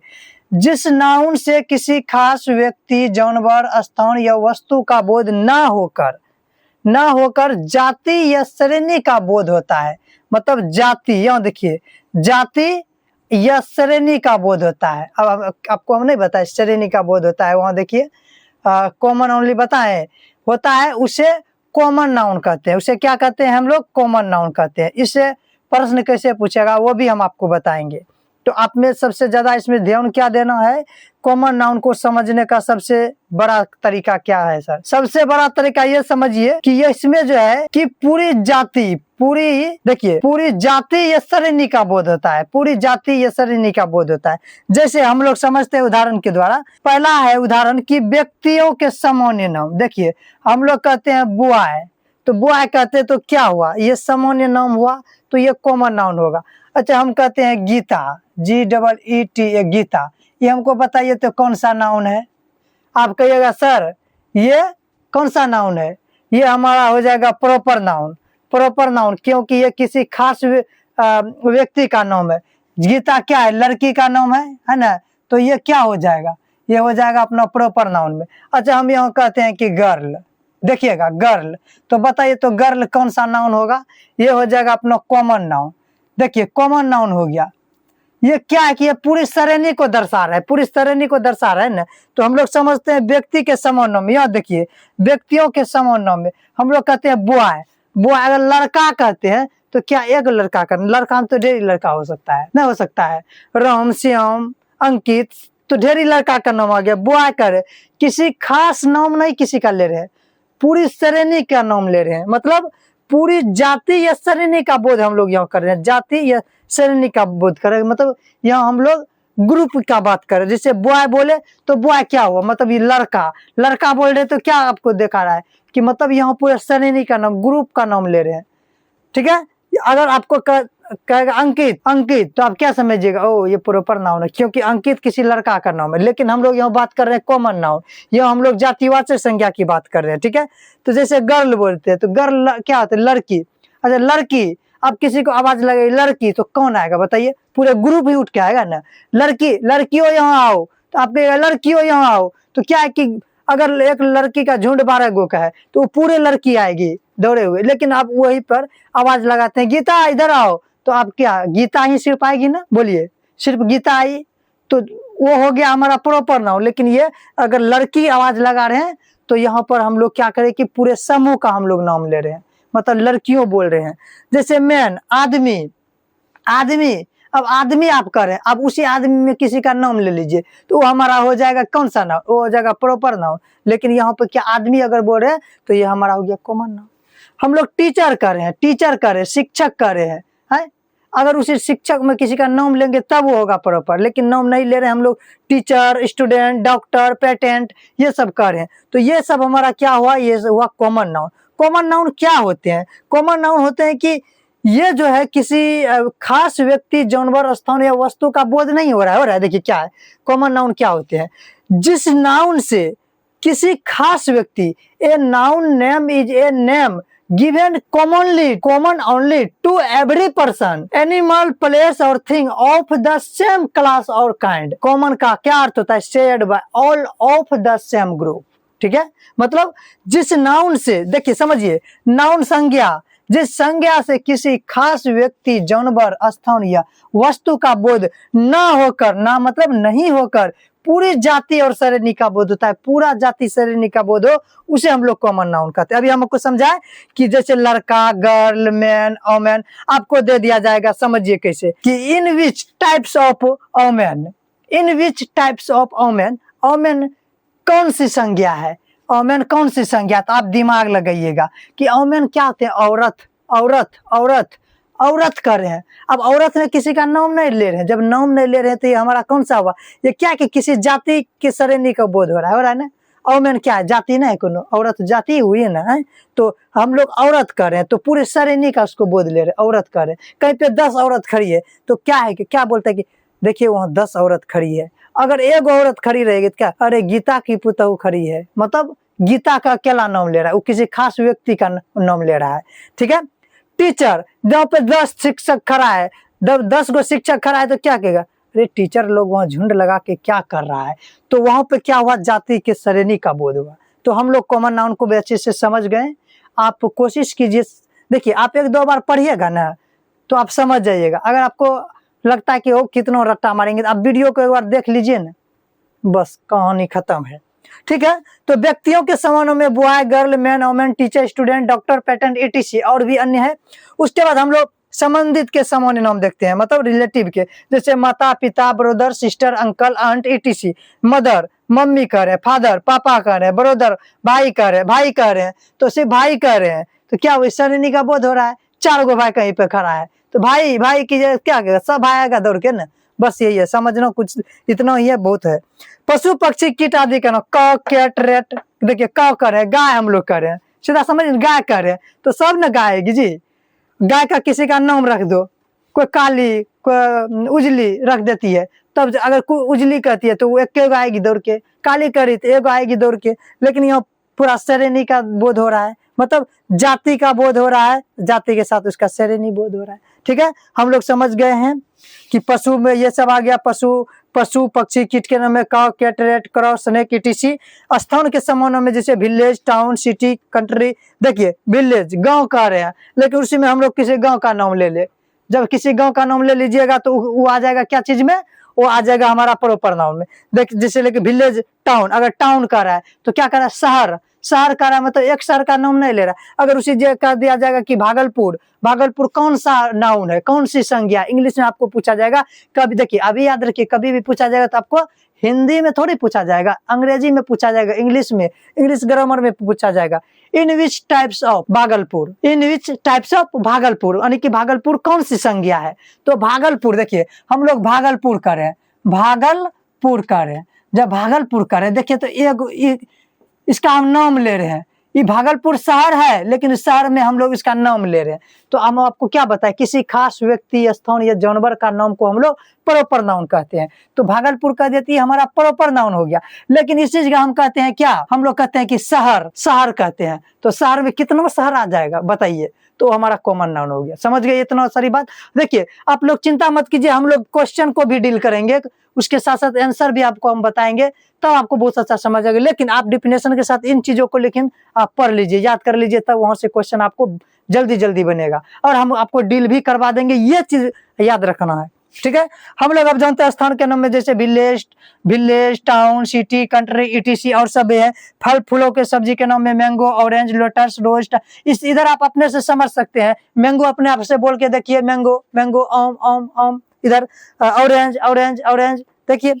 जिस नाउन से किसी खास व्यक्ति, जानवर, स्थान या वस्तु का बोध ना होकर जाति या श्रेणी का बोध होता है। मतलब जाति, यहाँ देखिए, जाति या श्रेणी का बोध होता है। अब आपको हम नहीं बताए श्रेणी का बोध होता है, वहां देखिए कॉमन ओनली बताए होता है, उसे कॉमन नाउन कहते हैं। उसे क्या कहते हैं हम लोग? कॉमन नाउन कहते हैं। इससे प्रश्न कैसे पूछेगा वो भी हम आपको बताएंगे। तो आप में सबसे ज्यादा इसमें ध्यान क्या देना है? कॉमन नाउन को समझने का सबसे बड़ा तरीका क्या है सर? सबसे बड़ा तरीका ये समझिए कि ये इसमें जो है कि पूरी जाति, पूरी देखिए, पूरी जाति या श्रेणी का बोध होता है। पूरी जाति या श्रेणी का बोध होता है। जैसे हम लोग समझते हैं उदाहरण के द्वारा। पहला है उदाहरण कि व्यक्तियों के सामान्य नाम। देखिए, हम लोग कहते हैं बॉय, तो बॉय कहते हैं तो क्या हुआ? ये सामान्य नाम हुआ, तो ये कॉमन नाउन होगा। अच्छा, हम कहते हैं गीता, GEET, गीता, ये हमको बताइए तो कौन सा नाउन है? आप कहिएगा सर ये कौन सा नाउन है? ये हमारा हो जाएगा प्रॉपर नाउन। प्रॉपर नाउन क्योंकि ये किसी खास व्यक्ति का नाम है। गीता क्या है? लड़की का नाम है ना? तो ये क्या हो जाएगा? ये हो जाएगा अपना प्रॉपर नाउन में। अच्छा, हम यहाँ कहते हैं कि गर्ल, देखिएगा गर्ल, तो बताइए तो गर्ल कौन सा नाउन होगा? ये हो जाएगा अपना कॉमन नाउन। देखिए, कॉमन नाउन हो गया। ये क्या है कि ये पूरी श्रेणी को दर्शा रहा है, पूरी श्रेणी को दर्शा रहा है ना। तो हम लोग समझते हैं व्यक्ति के समान नाम। यहाँ देखिए, व्यक्तियों के समान नाम में हम लोग कहते हैं बॉय। बॉय अगर लड़का कहते हैं तो क्या एक लड़का का? लड़का में तो ढेरी लड़का हो सकता है, नहीं हो सकता है? राम, श्याम, अंकित, तो ढेरी लड़का का नाम आ गया। बॉय करे, किसी खास नाम नहीं किसी का ले रहे हैं, पूरी श्रेणी का नाम ले रहे हैं। मतलब पूरी जाति या श्रेणी का बोध हम लोग यहाँ कर रहे हैं। जाति या श्रेणी का बोध कर रहे हैं, मतलब यहाँ हम लोग ग्रुप का बात कर रहे हैं। जैसे बॉय बोले तो बॉय क्या हुआ? मतलब ये लड़का, लड़का बोल रहे तो क्या आपको दिखा रहा है कि मतलब यहाँ पूरे श्रेणी का नाम, ग्रुप का नाम ले रहे हैं, ठीक है। अगर आपको कहेगा अंकित, अंकित, तो आप क्या समझिएगा? ओ, ये प्रॉपर नाउन है क्योंकि अंकित किसी लड़का का नाम है। लेकिन हम लोग यहाँ बात कर रहे हैं कॉमन नाउन, यहाँ हम लोग जातिवाचक संज्ञा की बात कर रहे हैं, ठीक है। तो जैसे गर्ल बोलते हैं तो गर्ल क्या होता है? लड़की। अच्छा, लड़की, अब किसी को आवाज लगे लड़की तो कौन आएगा बताइए? पूरे ग्रुप ही उठ के आएगा ना। लड़की, लड़कियों यहाँ आओ, तो आप कहेगा लड़कियों यहाँ आओ, तो क्या है कि अगर एक लड़की का झुंड 12 गो का है तो वो पूरे लड़की आएगी दौड़े हुए। लेकिन आप वहीं पर आवाज लगाते हैं गीता इधर आओ, तो आप क्या गीता ही सिर्फ आएगी ना? बोलिए, सिर्फ गीता आई तो वो हो गया हमारा प्रॉपर नाउन। लेकिन ये अगर लड़की आवाज लगा रहे हैं तो यहाँ पर हम लोग क्या करें कि पूरे समूह का हम लोग नाम ले रहे हैं, मतलब लड़कियों बोल रहे हैं। जैसे मैन, आदमी, आदमी, अब आदमी आप कर रहे हैं, अब उसी आदमी में किसी का नाम ले लीजिए तो वो हमारा हो जाएगा कौन सा नाउन? वो हो जाएगा प्रॉपर नाउन। लेकिन यहाँ पर क्या आदमी अगर बोल रहे हैं तो ये हमारा हो गया कॉमन नाउन। हम लोग टीचर कर रहे हैं, टीचर कर रहे हैं, शिक्षक कर रहे हैं, है? अगर उसी शिक्षक में किसी का नाम लेंगे तब वो होगा प्रॉपर। लेकिन नाम नहीं ले रहे हम लोग, टीचर, स्टूडेंट, डॉक्टर, पेटेंट, ये सब कर रहे हैं, तो ये सब हमारा क्या हुआ? ये हुआ कॉमन नाउन। कॉमन नाउन क्या होते हैं? कॉमन नाउन होते हैं कि ये जो है किसी खास व्यक्ति, जानवर, स्थान या वस्तु का बोध नहीं हो रहा है। देखिए क्या है कॉमन नाउन क्या होते हैं? जिस नाउन से किसी खास व्यक्ति, a noun name is a name given commonly, common only to every person, animal, place और thing of the same class और kind। common का क्या अर्थ होता है? shared by all of the same group, ठीक है। मतलब जिस नाउन से, देखिए समझिए, नाउन संज्ञा जिस संज्ञा से किसी खास व्यक्ति, जानवर, स्थान या वस्तु का बोध न होकर, ना मतलब नहीं होकर, पूरी जाति और श्रेणी का बोध होता है। पूरा जाति श्रेणी का बोध हो उसे हम लोग कॉमन नाउन कहते हैं। अभी हमको समझाए कि जैसे लड़का, गर्ल, मैन, वोमेन आपको दे दिया जाएगा, समझिए कैसे कि in which types of women, in which types of women, women कौन सी संज्ञा है, वोमेन कौन सी संज्ञा, तो आप दिमाग लगाइएगा कि वोमेन क्या होते हैं, औरत, औरत, औरत, औरत कर रहे हैं। अब औरत में किसी का नाम नहीं ले रहे हैं, जब नाम नहीं ले रहे हैं तो ये हमारा कौन सा हुआ, ये क्या कि किसी जाति के श्रेणी का बोध हो रहा है ना। वोमेन क्या है, जाति नहीं, कोनो औरत जाति हुई है ना, है? तो हम लोग औरत कर रहे हैं तो पूरे श्रेणी का उसको बोध ले रहे हैं, औरत कर रहे हैं। कहीं पे 10 औरत खड़ी है तो क्या है कि क्या बोलते हैं कि देखिए वहां 10 औरत खड़ी है। अगर एक औरत खड़ी रहेगी तो क्या, अरे गीता की पुतहु खड़ी है, मतलब गीता का अकेला नाम ले रहा है, वो किसी खास व्यक्ति का नाम ले रहा है। ठीक है। टीचर, जहाँ पे 10 शिक्षक खड़ा है, 10 गो शिक्षक खड़ा है तो क्या कहेगा, अरे टीचर लोग वहां झुंड लगा के क्या कर रहा है, तो वहां पे क्या हुआ, जाति के श्रेणी का बोध हुआ। तो हम लोग कॉमन नाउन को भी अच्छे से समझ गए। आप कोशिश कीजिए, देखिए आप 1-2 बार पढ़िएगा ना तो आप समझ जाइएगा। अगर आपको लगता है कि वो कितना रट्टा मारेंगे तो आप वीडियो को एक बार देख लीजिए ना, बस कहानी खत्म है। ठीक है। तो व्यक्तियों के समानों में boy, girl, man, women, teacher, student, doctor, patent, etc और भी अन्य है। उसके बाद हम लोग संबंधित के सामान्य नाम देखते हैं, मतलब रिलेटिव के, जैसे माता, पिता, brother, sister, uncle, aunt, etc। Mother, मम्मी कह रहे हैं, फादर, पापा कह रहे हैं, ब्रदर, भाई कह रहे हैं, भाई कह रहे हैं, तो सिर्फ भाई कह रहे हैं तो क्या वो श्रेणी का बोध हो रहा है। 4 गो भाई कहीं पे खड़ा है तो भाई भाई की क्या कहेगा, सब भाई आएगा दौड़ के ना, बस यही है, समझना कुछ इतना ही है, बहुत है। पशु, पक्षी, कीट आदि का नाम, कौ, कैट, रेट, देखिए कौ कर रहे हैं, गाय हम लोग कर रहे हैं, सीधा समझ, गाय कर रहे हैं तो सब ना गाय है जी। गाय का किसी का नाम रख दो, कोई काली, कोई उजली रख देती है, तब अगर कोई उजली कहती है तो वो एक आएगी दौड़ के, काली करी तो एक आएगी दौड़ के। लेकिन यहाँ पूरा श्रेणी का बोध हो रहा है, मतलब जाति का बोध हो रहा है, जाति के साथ उसका श्रेणी बोध हो रहा है। ठीक है। हम लोग समझ गए हैं कि पशु में ये सब आ गया, पशु, पक्षी, कीट के नाम में cow, cat, rat, crows, snake, etc। स्थान के समानों में जैसे विलेज, टाउन, सिटी, कंट्री। देखिए विलेज गांव कह रहे हैं, लेकिन उसी में हम लोग किसी गांव का नाम ले ले, जब किसी गांव का नाम ले लीजिएगा तो वो आ जाएगा क्या चीज में, वो आ जाएगा हमारा प्रॉपर नाउन में। देख जैसे लेके विलेज, टाउन, अगर टाउन कह रहा है तो क्या कह रहा है, शहर, शहर कह रहा है, मतलब एक शहर का नाम नहीं ले रहा है। अगर उसी जगह कह दिया जाएगा कि भागलपुर, भागलपुर कौन सा नाउन है, कौन सी संज्ञा, इंग्लिश में आपको पूछा जाएगा। कभी देखिए अभी याद रखिए, कभी भी पूछा जाएगा तो आपको हिंदी में थोड़ी पूछा जाएगा, अंग्रेजी में पूछा जाएगा, इंग्लिश में, इंग्लिश ग्रामर में पूछा जाएगा। In which types of Bhagalpur, in which types of Bhagalpur, यानी कि भागलपुर कौन सी संज्ञा है। तो भागलपुर, देखिए हम लोग भागलपुर कर रहे हैं, भागलपुर कर रहे हैं, जब भागलपुर कर रहे हैं देखिए तो एक इसका हम नाम ले रहे हैं। ये भागलपुर शहर है लेकिन इस शहर में हम लोग इसका नाम ले रहे हैं। तो हम आपको क्या बताएं, किसी खास व्यक्ति, स्थान या जानवर का नाम को हम लोग प्रॉपर नाउन कहते हैं। तो भागलपुर कह देती है हमारा प्रॉपर नाउन हो गया। लेकिन इस चीज का हम कहते हैं क्या, हम लोग कहते हैं कि शहर, शहर कहते हैं। तो शहर में कितना शहर आ जाएगा बताइए, तो हमारा कॉमन नाउन हो गया। समझ गए इतना सारी बात। देखिए आप लोग चिंता मत कीजिए, हम लोग क्वेश्चन को भी डील करेंगे, उसके साथ साथ आंसर भी आपको हम बताएंगे, तब आपको बहुत अच्छा समझ आएगा। लेकिन आप डिफिनेशन के साथ इन चीजों को लेकिन आप पढ़ लीजिए, याद कर लीजिए, तब वहां से क्वेश्चन आपको जल्दी जल्दी बनेगा और हम आपको डील भी करवा देंगे। ये चीज याद रखना है। ठीक है। हम लोग अब जानते हैं स्थान के नाम में जैसे village, town, city, country, etc और सब है। फल फूलों के सब्जी के नाम में मैंगो, ऑरेंज, लोटस, रोज। इस इधर आप अपने से समझ सकते हैं। मैंगो अपने आप से बोल के देखिए, मैंगो, मैंगो, आम, आम, आम। इधर ऑरेंज, ऑरेंज, ऑरेंज। देखिए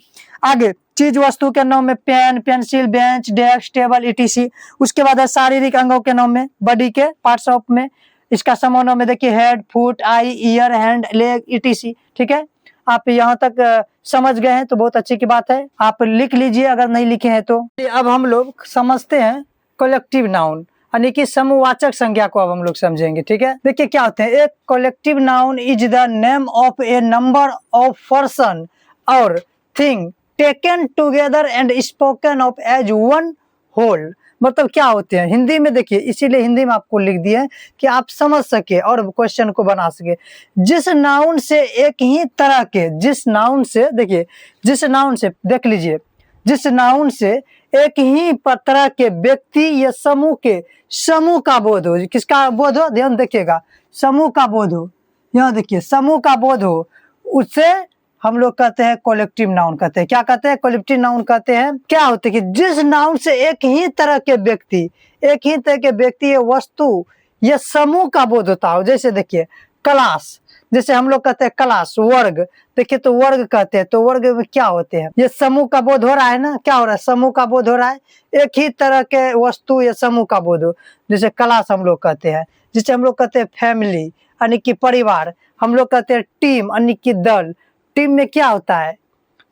आगे चीज वस्तु के नाम में pen, pencil, bench, desk, table, etc। उसके बाद है शारीरिक अंगों के नाम में, बॉडी के पार्ट्स ऑफ में, इसका समानों में देखिए हेड, फुट, आई, ईयर, हैंड, लेग, etc। ठीक है। आप यहाँ तक समझ गए हैं तो बहुत अच्छी की बात है। आप लिख लीजिए अगर नहीं लिखे हैं तो। अब हम लोग समझते हैं कलेक्टिव नाउन, यानी कि समूहवाचक संज्ञा को अब हम लोग समझेंगे। ठीक है। देखिए क्या होते हैं, एक collective noun is the name of a number of person और thing taken together and spoken of as one whole. मतलब क्या होते हैं हिंदी में, देखिए इसीलिए हिंदी में आपको लिख दिया है कि आप समझ सके और क्वेश्चन को बना सके। जिस नाउन से एक ही तरह के, जिस नाउन से, देखिए जिस नाउन से, देख लीजिए, जिस नाउन से एक ही तरह के व्यक्ति या समूह का बोध हो। किसका बोध हो, ध्यान देखिएगा, समूह का बोध हो। यहाँ देखिए, समूह का बोध हो, उससे हम लोग कहते हैं कलेक्टिव नाउन कहते हैं। क्या कहते हैं, कलेक्टिव नाउन कहते हैं। क्या होते हैं कि जिस नाउन से एक ही तरह के व्यक्ति या वस्तु या समूह का बोध होता हो। जैसे देखिए क्लास, जैसे हम लोग कहते हैं क्लास, वर्ग, देखिए तो वर्ग कहते हैं, तो वर्ग में क्या होते हैं, ये समूह का बोध हो रहा है ना, क्या हो रहा है, समूह का बोध हो रहा है, एक ही तरह के वस्तु या समूह का बोध हो। जैसे क्लास हम लोग कहते हैं, जिसे हम लोग कहते हैं फैमिली यानी कि परिवार, हम लोग कहते हैं टीम यानी कि दल। टीम में क्या होता है,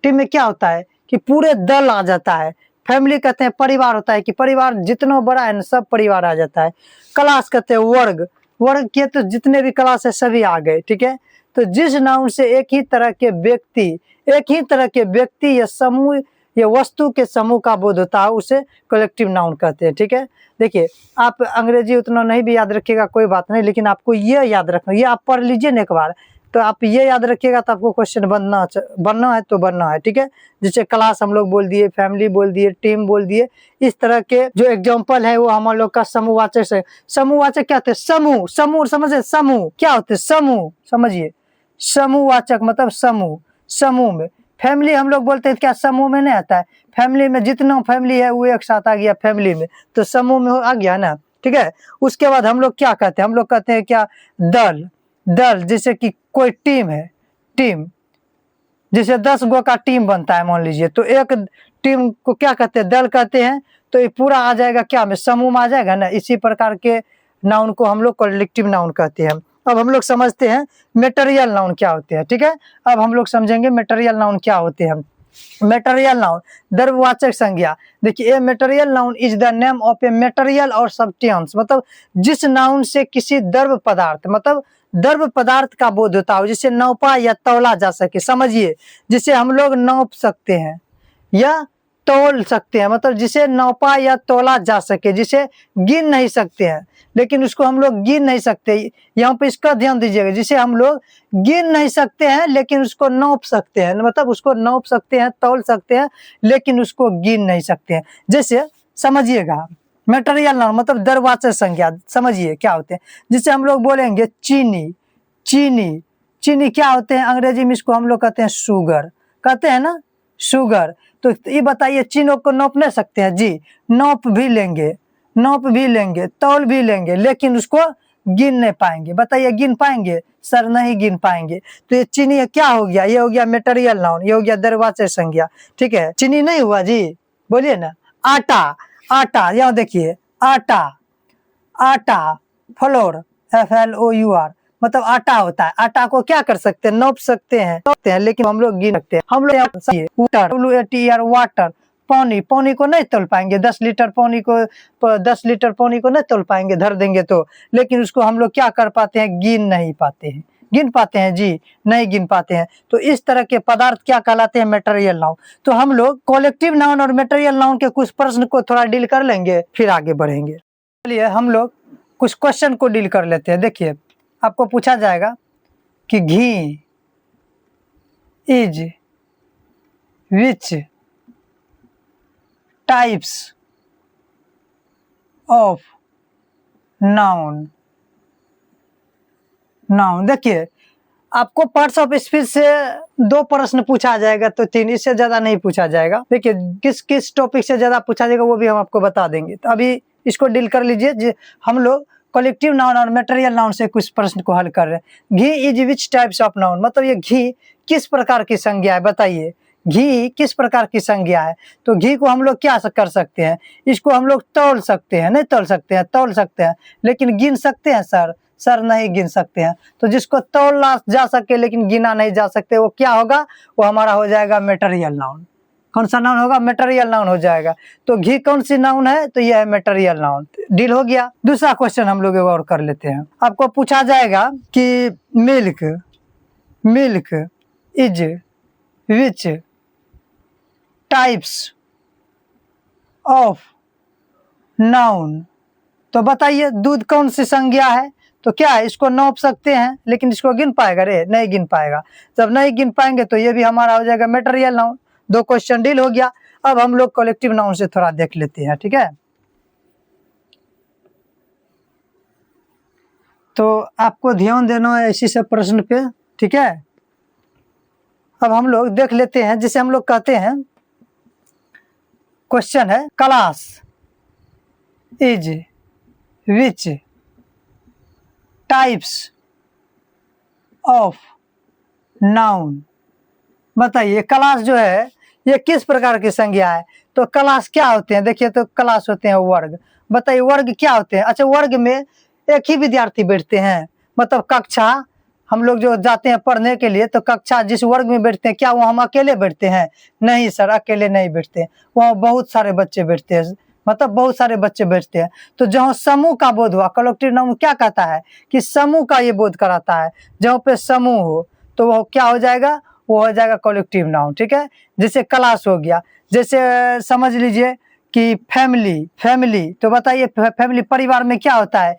टीम में क्या होता है कि पूरे दल आ जाता है। फैमिली कहते हैं परिवार होता है कि परिवार जितना बड़ा है ना, सब परिवार आ जाता है। क्लास कहते हैं वर्ग, वर्ग के तो जितने भी क्लास है सभी आ गए, ठीक है। तो जिस नाउन से एक ही तरह के व्यक्ति या समूह या वस्तु के समूह का बोध होता है, उसे कलेक्टिव नाउन कहते हैं, ठीक है। देखिए, आप अंग्रेजी उतना नहीं भी याद रखिएगा कोई बात नहीं, लेकिन आपको ये याद रखना, ये आप पढ़ लीजिए ना एक बार, तो आप ये याद रखिएगा, तो आपको क्वेश्चन बनना है तो बनना है, ठीक है। जैसे क्लास हम लोग बोल दिए, फैमिली बोल दिए, टीम बोल दिए, इस तरह के जो एग्जाम्पल है वो हम लोग का समूहवाचक से। समूहवाचक क्या होते हैं, समूह समझे, समूह क्या होते हैं, समूह समझिए, समूहवाचक मतलब समूह में। फैमिली हम लोग बोलते हैं क्या, समूह में नहीं आता है। फैमिली में जितना फैमिली है वो एक साथ आ गया फैमिली में, तो समूह में आ गया ना, ठीक है। उसके बाद हम लोग क्या कहते हैं, हम लोग कहते हैं क्या, दल, जैसे कि कोई टीम है, टीम जैसे 10 गो का टीम बनता है मान लीजिए, तो एक टीम को क्या कहते हैं, दल कहते हैं। तो ये पूरा आ जाएगा क्या में, समूह में आ जाएगा ना। इसी प्रकार के नाउन को हम लोग कलेक्टिव नाउन कहते हैं। अब हम लोग समझते हैं मटेरियल नाउन क्या होते हैं, ठीक है। अब हम लोग समझेंगे मटेरियल नाउन क्या होते हैं। मटेरियल नाउन द्रव्यवाचक संज्ञा। देखिए, a material noun is the name of a material और सब्सटेंस, मतलब जिस नाउन से किसी द्रव्य पदार्थ, मतलब द्रव्य पदार्थ का बोध होता हो, जिसे नौपा या तौला जा सके। समझिए, जिसे हम लोग नौप सकते हैं या तौल सकते हैं, मतलब जिसे नौपा या तौला जा सके, जिसे गिन नहीं सकते हैं, लेकिन उसको हम लोग गिन नहीं सकते। यहाँ पे इसका ध्यान दीजिएगा, जिसे हम लोग गिन नहीं सकते हैं लेकिन उसको नौप सकते हैं, मतलब उसको नौप सकते हैं, तौल सकते हैं, लेकिन उसको गिन नहीं सकते हैं। जैसे समझिएगा, मटेरियल नाउन मतलब द्रव्यवाचक संज्ञा, समझिए क्या होते हैं। जिसे हम लोग बोलेंगे चीनी क्या होते हैं, अंग्रेजी में इसको हम लोग कहते हैं शुगर, कहते हैं ना, शुगर। तो ये बताइए, चीनों को नौप नहीं सकते हैं जी, नौप भी लेंगे, तौल भी लेंगे, लेकिन उसको गिन नहीं पाएंगे। बताइए, गिन पाएंगे सर, नहीं गिन पाएंगे। तो ये चीनी क्या हो गया, ये हो गया मटेरियल नाउन, ये हो गया द्रव्यवाचक संज्ञा, ठीक है। चीनी नहीं हुआ जी, बोलिए ना। आटा, यहाँ देखिए, आटा फ्लोर, FLOUR, मतलब आटा होता है। आटा को क्या कर सकते हैं, नौप सकते हैं, लेकिन हम लोग गिन सकते हैं। हम लोग वाटर, पानी को नहीं तोल पाएंगे, 10 लीटर पानी को नहीं तोल पाएंगे, धर देंगे तो, लेकिन उसको हम लोग क्या कर पाते हैं, गिन पाते हैं जी, नहीं गिन पाते हैं। तो इस तरह के पदार्थ क्या कहलाते हैं, मटेरियल नाउन। तो हम लोग कलेक्टिव नाउन और मटेरियल नाउन के कुछ प्रश्न को थोड़ा डील कर लेंगे, फिर आगे बढ़ेंगे। चलिए हम लोग कुछ क्वेश्चन को डील कर लेते हैं। देखिए, आपको पूछा जाएगा कि ghee is which types of noun. देखिए, आपको पार्ट्स ऑफ स्पीच से 2 प्रश्न पूछा जाएगा, तो 3, इससे ज्यादा नहीं पूछा जाएगा। देखिए, किस टॉपिक से ज्यादा पूछा जाएगा वो भी हम आपको बता देंगे। तो अभी इसको डील कर लीजिए। हम लोग कलेक्टिव नाउन और मटेरियल नाउन से कुछ प्रश्न को हल कर रहे हैं। Ghee is which types of noun, मतलब ये घी किस प्रकार की संज्ञा है, बताइए घी किस प्रकार की संज्ञा है। तो घी को हम लोग क्या कर सकते हैं, इसको हम लोग तौल सकते हैं, नहीं तौल सकते हैं, तौल सकते हैं, लेकिन गिन सकते हैं सर नहीं गिन सकते हैं। तो जिसको तौला जा सके लेकिन गिना नहीं जा सकते, वो क्या होगा, वो हमारा हो जाएगा मटेरियल नाउन। कौन सा नाउन होगा, मटेरियल नाउन हो जाएगा। तो घी कौन सी नाउन है, तो यह है मटेरियल नाउन। डील हो गया। दूसरा क्वेश्चन हम लोग और कर लेते हैं। आपको पूछा जाएगा कि milk is which types of noun. तो बताइए, दूध कौन सी संज्ञा है। तो क्या है, इसको नौप सकते हैं, लेकिन इसको गिन पाएगा रे, नहीं गिन पाएगा। जब नहीं गिन पाएंगे तो ये भी हमारा हो जाएगा मटेरियल नाउन। 2 क्वेश्चन डील हो गया। अब हम लोग कलेक्टिव नाउन से थोड़ा देख लेते हैं, ठीक है। तो आपको ध्यान देना है इसी सब प्रश्न पे, ठीक है। अब हम लोग देख लेते हैं, जिसे हम लोग कहते हैं, क्वेश्चन है class is which types of noun. बताइए क्लास जो है ये किस प्रकार की संज्ञा है। तो क्लास क्या होते हैं, देखिए तो क्लास होते हैं वर्ग। बताइए वर्ग क्या होते हैं। अच्छा, वर्ग में एक ही विद्यार्थी बैठते हैं, मतलब कक्षा हम लोग जो जाते हैं पढ़ने के लिए, तो कक्षा जिस वर्ग में बैठते हैं, क्या वो हम अकेले बैठते हैं? नहीं सर, अकेले नहीं बैठते, वहाँ बहुत सारे बच्चे बैठते हैं, मतलब बहुत सारे बच्चे बैठते हैं। तो जहाँ समूह का बोध हुआ, कलेक्टिव नाउन क्या कहता है कि समूह का ये बोध कराता है। जहाँ पे समूह हो तो वो क्या हो जाएगा, वो हो जाएगा कलेक्टिव नाउन, ठीक है। जैसे क्लास हो गया, जैसे समझ लीजिए कि फैमिली, तो बताइए फैमिली परिवार में क्या होता है,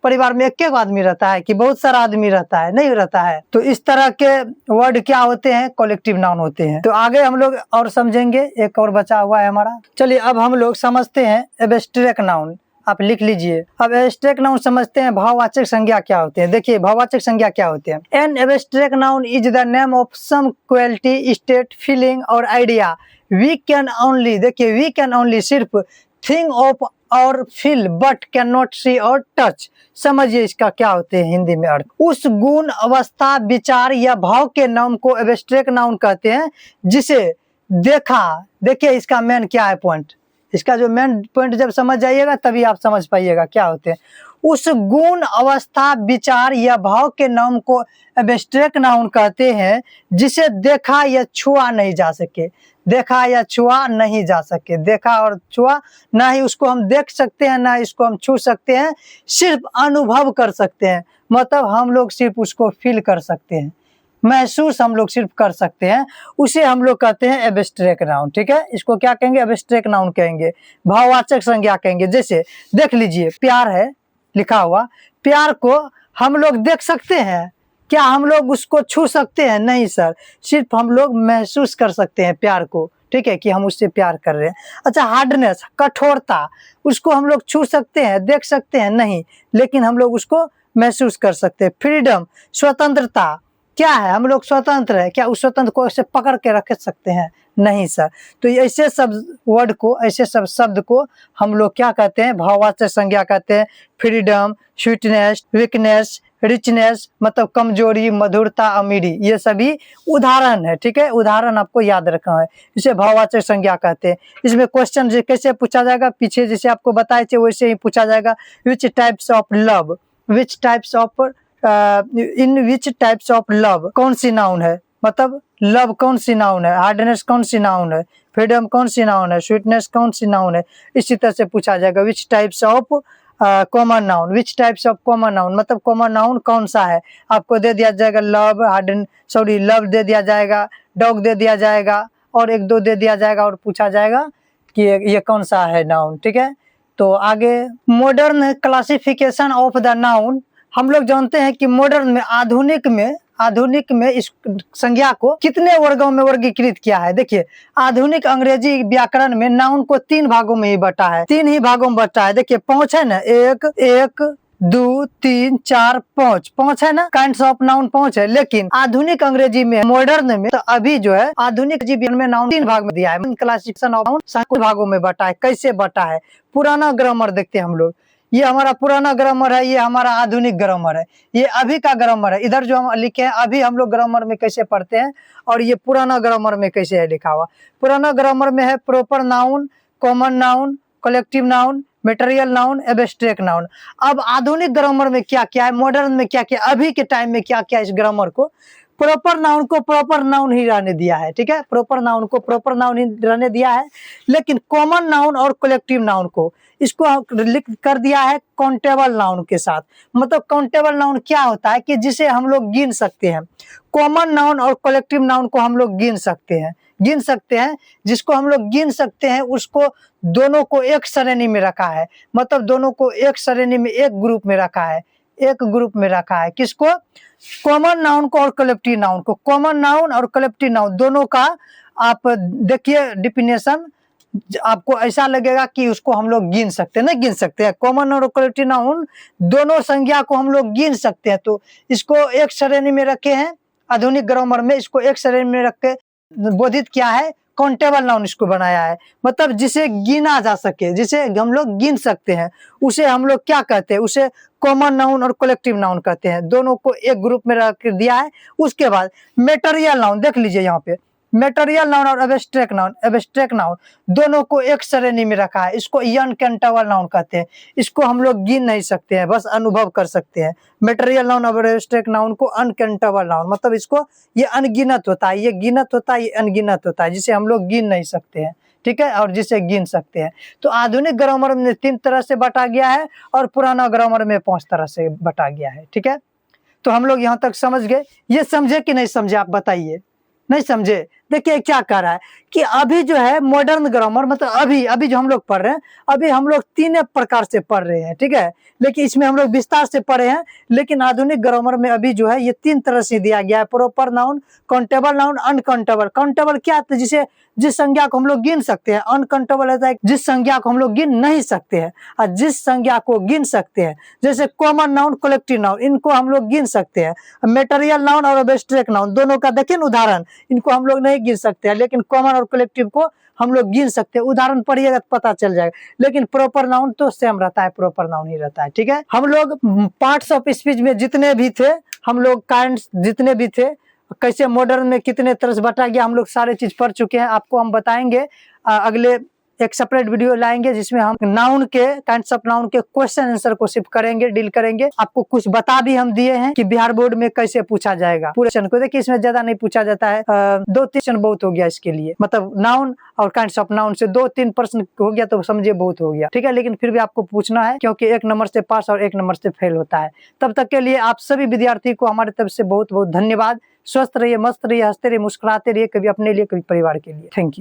परिवार में एक आदमी रहता है कि बहुत सारा आदमी रहता है? नहीं रहता है। तो इस तरह के वर्ड क्या होते हैं, कलेक्टिव नाउन होते हैं। तो आगे हम लोग और समझेंगे, एक और बचा हुआ है हमारा। चलिए अब हम लोग समझते हैं एब्स्ट्रैक्ट नाउन। आप लिख लीजिए। अब एब्स्ट्रैक्ट नाउन समझते हैं, भाववाचक संज्ञा क्या होते हैं। देखिए भाववाचक संज्ञा क्या होते हैं। An abstract noun is the name of some quality, state, feeling और आइडिया वी कैन ओनली, देखिए वी कैन ओनली सिर्फ थिंक ऑफ और feel but can not see और टच। समझिए इसका क्या होते हैं हिंदी में अर्थ। उस गुण, अवस्था, विचार या भाव के नाम को एब्स्ट्रैक्ट नाउन कहते हैं जिसे देखा। देखिए इसका मेन क्या है पॉइंट, इसका जो मेन पॉइंट जब समझ जाइएगा तभी आप समझ पाइएगा क्या होते हैं। उस गुण, अवस्था, विचार या भाव के नाम को एब्स्ट्रैक्ट नाउन कहते हैं जिसे देखा या छुआ नहीं जा सके। देखा या छुआ नहीं जा सके, देखा और छुआ ना ही उसको हम देख सकते हैं ना इसको हम छू सकते हैं, सिर्फ अनुभव कर सकते हैं। मतलब हम लोग सिर्फ उसको फील कर सकते हैं, महसूस हम लोग सिर्फ कर सकते हैं, उसे हम लोग कहते हैं एब्स्ट्रैक्ट नाउन, ठीक है। इसको क्या कहेंगे, एब्स्ट्रैक्ट नाउन कहेंगे, भाववाचक संज्ञा कहेंगे। जैसे देख लीजिए प्यार है लिखा हुआ, प्यार को हम लोग देख सकते हैं, क्या हम लोग उसको छू सकते हैं? नहीं सर, सिर्फ हम लोग महसूस कर सकते हैं प्यार को, ठीक है, कि हम उससे प्यार कर रहे हैं। अच्छा, हार्डनेस, कठोरता, उसको हम लोग छू सकते हैं, देख सकते हैं? नहीं, लेकिन हम लोग उसको महसूस कर सकते हैं। फ्रीडम, स्वतंत्रता, क्या है, हम लोग स्वतंत्र है, क्या उस स्वतंत्र को ऐसे पकड़ के रख सकते हैं? नहीं सर। तो ऐसे सब वर्ड को, ऐसे सब शब्द को हम लोग क्या कहते हैं, भाववाचक संज्ञा कहते हैं। फ्रीडम, स्वीटनेस, वीकनेस, रिचनेस मतलब कमजोरी, मधुरता, अमीरी, ये सभी उदाहरण है, ठीक है। उदाहरण आपको याद रखना है, इसे भाववाचक संज्ञा कहते हैं। इसमें क्वेश्चन कैसे पूछा जाएगा, पीछे जैसे आपको बताए थे वैसे ही पूछा जाएगा। विच types of love, which types of in which types of love कौन सी नाउन है, मतलब लव कौन सी नाउन है, हार्डनेस कौन सी नाउन है, फ्रीडम कौन सी नाउन है, स्वीटनेस कौन सी नाउन है। इसी तरह से पूछा जाएगा विच types of common noun, which types of common noun मतलब कॉमन नाउन कौन सा है। आपको दे दिया जाएगा लव, लव दे दिया जाएगा, डॉग दे दिया जाएगा और एक दो दे दिया जाएगा और पूछा जाएगा कि ये कौन सा है नाउन, ठीक है। तो आगे modern classification of the noun. हम लोग जानते हैं कि मॉडर्न में, आधुनिक में इस संज्ञा को कितने वर्गों में वर्गीकृत किया है। देखिए आधुनिक अंग्रेजी व्याकरण में नाउन को 3 भागों में ही बटा है, 3 ही भागों में बटा है। देखिए 5 है ना, 1, 2, 3, 4, 5 है ना, काइंड्स ऑफ नाउन 5 है। लेकिन आधुनिक अंग्रेजी में, मॉडर्न में, तो अभी जो है आधुनिक जीवन में नाउन 3 भाग में दिया है। क्लासिफिकेशन ऑफ नाउन 7 भागों में बटा है। कैसे बटा है, पुराना ग्रामर देखते हैं हम लोग, ये हमारा पुराना ग्रामर है, ये हमारा आधुनिक ग्रामर है, ये अभी का ग्रामर है। इधर जो हम लिखे हैं अभी हम लोग ग्रामर में कैसे पढ़ते हैं और ये पुराना ग्रामर में कैसे है लिखा हुआ। पुराना ग्रामर में है proper noun, common noun, collective noun, material noun, abstract noun. अब आधुनिक ग्रामर में क्या क्या है, मॉडर्न में क्या क्या, अभी के टाइम में क्या क्या, इस ग्रामर को प्रॉपर नाउन को प्रॉपर नाउन ही रहने दिया है, ठीक है। प्रॉपर नाउन को प्रॉपर नाउन ही रहने दिया है, लेकिन कॉमन नाउन और कलेक्टिव नाउन को इसको लिख कर दिया है काउंटेबल नाउन के साथ। मतलब काउंटेबल नाउन क्या होता है कि जिसे हम लोग गिन सकते हैं। कॉमन नाउन और कलेक्टिव नाउन को हम लोग गिन सकते हैं, जिसको हम लोग गिन सकते हैं उसको दोनों को एक श्रेणी में रखा है। मतलब दोनों को एक श्रेणी में, एक ग्रुप में रखा है, एक ग्रुप में रखा है। किसको, कॉमन नाउन को और कलेक्टिव नाउन को। कॉमन नाउन और कलेक्टिव नाउन दोनों का आप देखिए डिफिनेशन आपको ऐसा लगेगा कि उसको हम लोग गिन सकते हैं, नहीं गिन सकते हैं। कॉमन और कलेक्टिव नाउन दोनों संज्ञा को हम लोग गिन सकते हैं, तो इसको एक श्रेणी में रखे हैं। आधुनिक ग्रामर में इसको एक श्रेणी में रख के बोधित किया है, काउंटेबल नाउन इसको बनाया है, मतलब जिसे गिना जा सके, जिसे हम लोग गिन सकते हैं, उसे हम लोग क्या कहते हैं, उसे कॉमन नाउन और कलेक्टिव नाउन कहते हैं। दोनों को एक ग्रुप में रख दिया है। उसके बाद मेटेरियल नाउन देख लीजिए यहाँ पे, मेटेरियल नाउन और एब्स्ट्रैक्ट नाउन दोनों को एक श्रेणी में रखा है। इसको अनकाउंटेबल नाउन कहते हैं। इसको हम लोग गिन नहीं सकते हैं, बस अनुभव कर सकते हैं। मेटेरियल नाउन और एब्स्ट्रैक्ट नाउन को अनकाउंटेबल नाउन, मतलब इसको ये अनगिनत होता है, ये गिनत होता है, ये अनगिनत होता है, जिसे हम लोग गिन नहीं सकते हैं, ठीक है, और जिसे गिन सकते हैं। तो आधुनिक ग्रामर में 3 तरह से बांटा गया है और पुराना ग्रामर में 5 तरह से बांटा गया है, ठीक है। तो हम लोग यहाँ तक समझ गए। ये समझे कि नहीं समझे, आप बताइए। नहीं समझे? देखिए क्या कह रहा है कि अभी जो है मॉडर्न ग्रामर, मतलब अभी जो हम लोग पढ़ रहे हैं, अभी हम लोग 3 प्रकार से पढ़ रहे हैं, ठीक है, लेकिन इसमें हम लोग विस्तार से पढ़े हैं। लेकिन आधुनिक ग्रामर में अभी जो है ये 3 तरह से दिया गया है, proper noun, countable noun, uncountable. Countable क्या, तो जिस संज्ञा को हम लोग गिन सकते हैं। अनकाउंटेबल होता है जिस संज्ञा को हम लोग गिन नहीं सकते हैं, और जिस संज्ञा को गिन सकते हैं, जैसे कॉमन नाउन, कलेक्टिव नाउन, इनको हम लोग गिन सकते हैं। मेटेरियल नाउन और एब्स्ट्रैक्ट नाउन दोनों का देखिए उदाहरण, इनको हम लोग नहीं गिन सकते हैं, लेकिन कॉमन और कलेक्टिव को हम लोग गिन सकते हैं। उदाहरण पढ़िएगा तो पता चल जाएगा। लेकिन प्रॉपर नाउन तो सेम रहता है, प्रॉपर नाउन ही रहता है, ठीक है। हम लोग पार्ट्स ऑफ स्पीच में जितने भी थे, हम लोग काइंड्स जितने भी थे, कैसे मॉडर्न में कितने तरह से बटा गया, हम लोग सारे चीज पढ़ चुके हैं। आपको हम बताएंगे अगले एक सेपरेट वीडियो लाएंगे, जिसमें हम नाउन के, काइंड्स ऑफ नाउन के क्वेश्चन आंसर को सिर्फ करेंगे, डील करेंगे। आपको कुछ बता भी हम दिए हैं कि बिहार बोर्ड में कैसे पूछा जाएगा पूरे क्वेश्चन को। देखिए इसमें ज्यादा नहीं पूछा जाता है, 2-3 क्वेश्चन बहुत हो गया इसके लिए, मतलब नाउन और काइंड्स ऑफ नाउन से 2-3 प्रश्न हो गया तो समझिए बहुत हो गया, ठीक है। लेकिन फिर भी आपको पूछना है, क्योंकि 1 नंबर से पास और 1 नंबर से फेल होता है। तब तक के लिए आप सभी विद्यार्थी को हमारी तरफ से बहुत बहुत धन्यवाद। स्वस्थ रहिए, मस्त रहिए, हंसते रहिए, मुस्कुराते रहिए, कभी अपने लिए कभी परिवार के लिए। Thank you.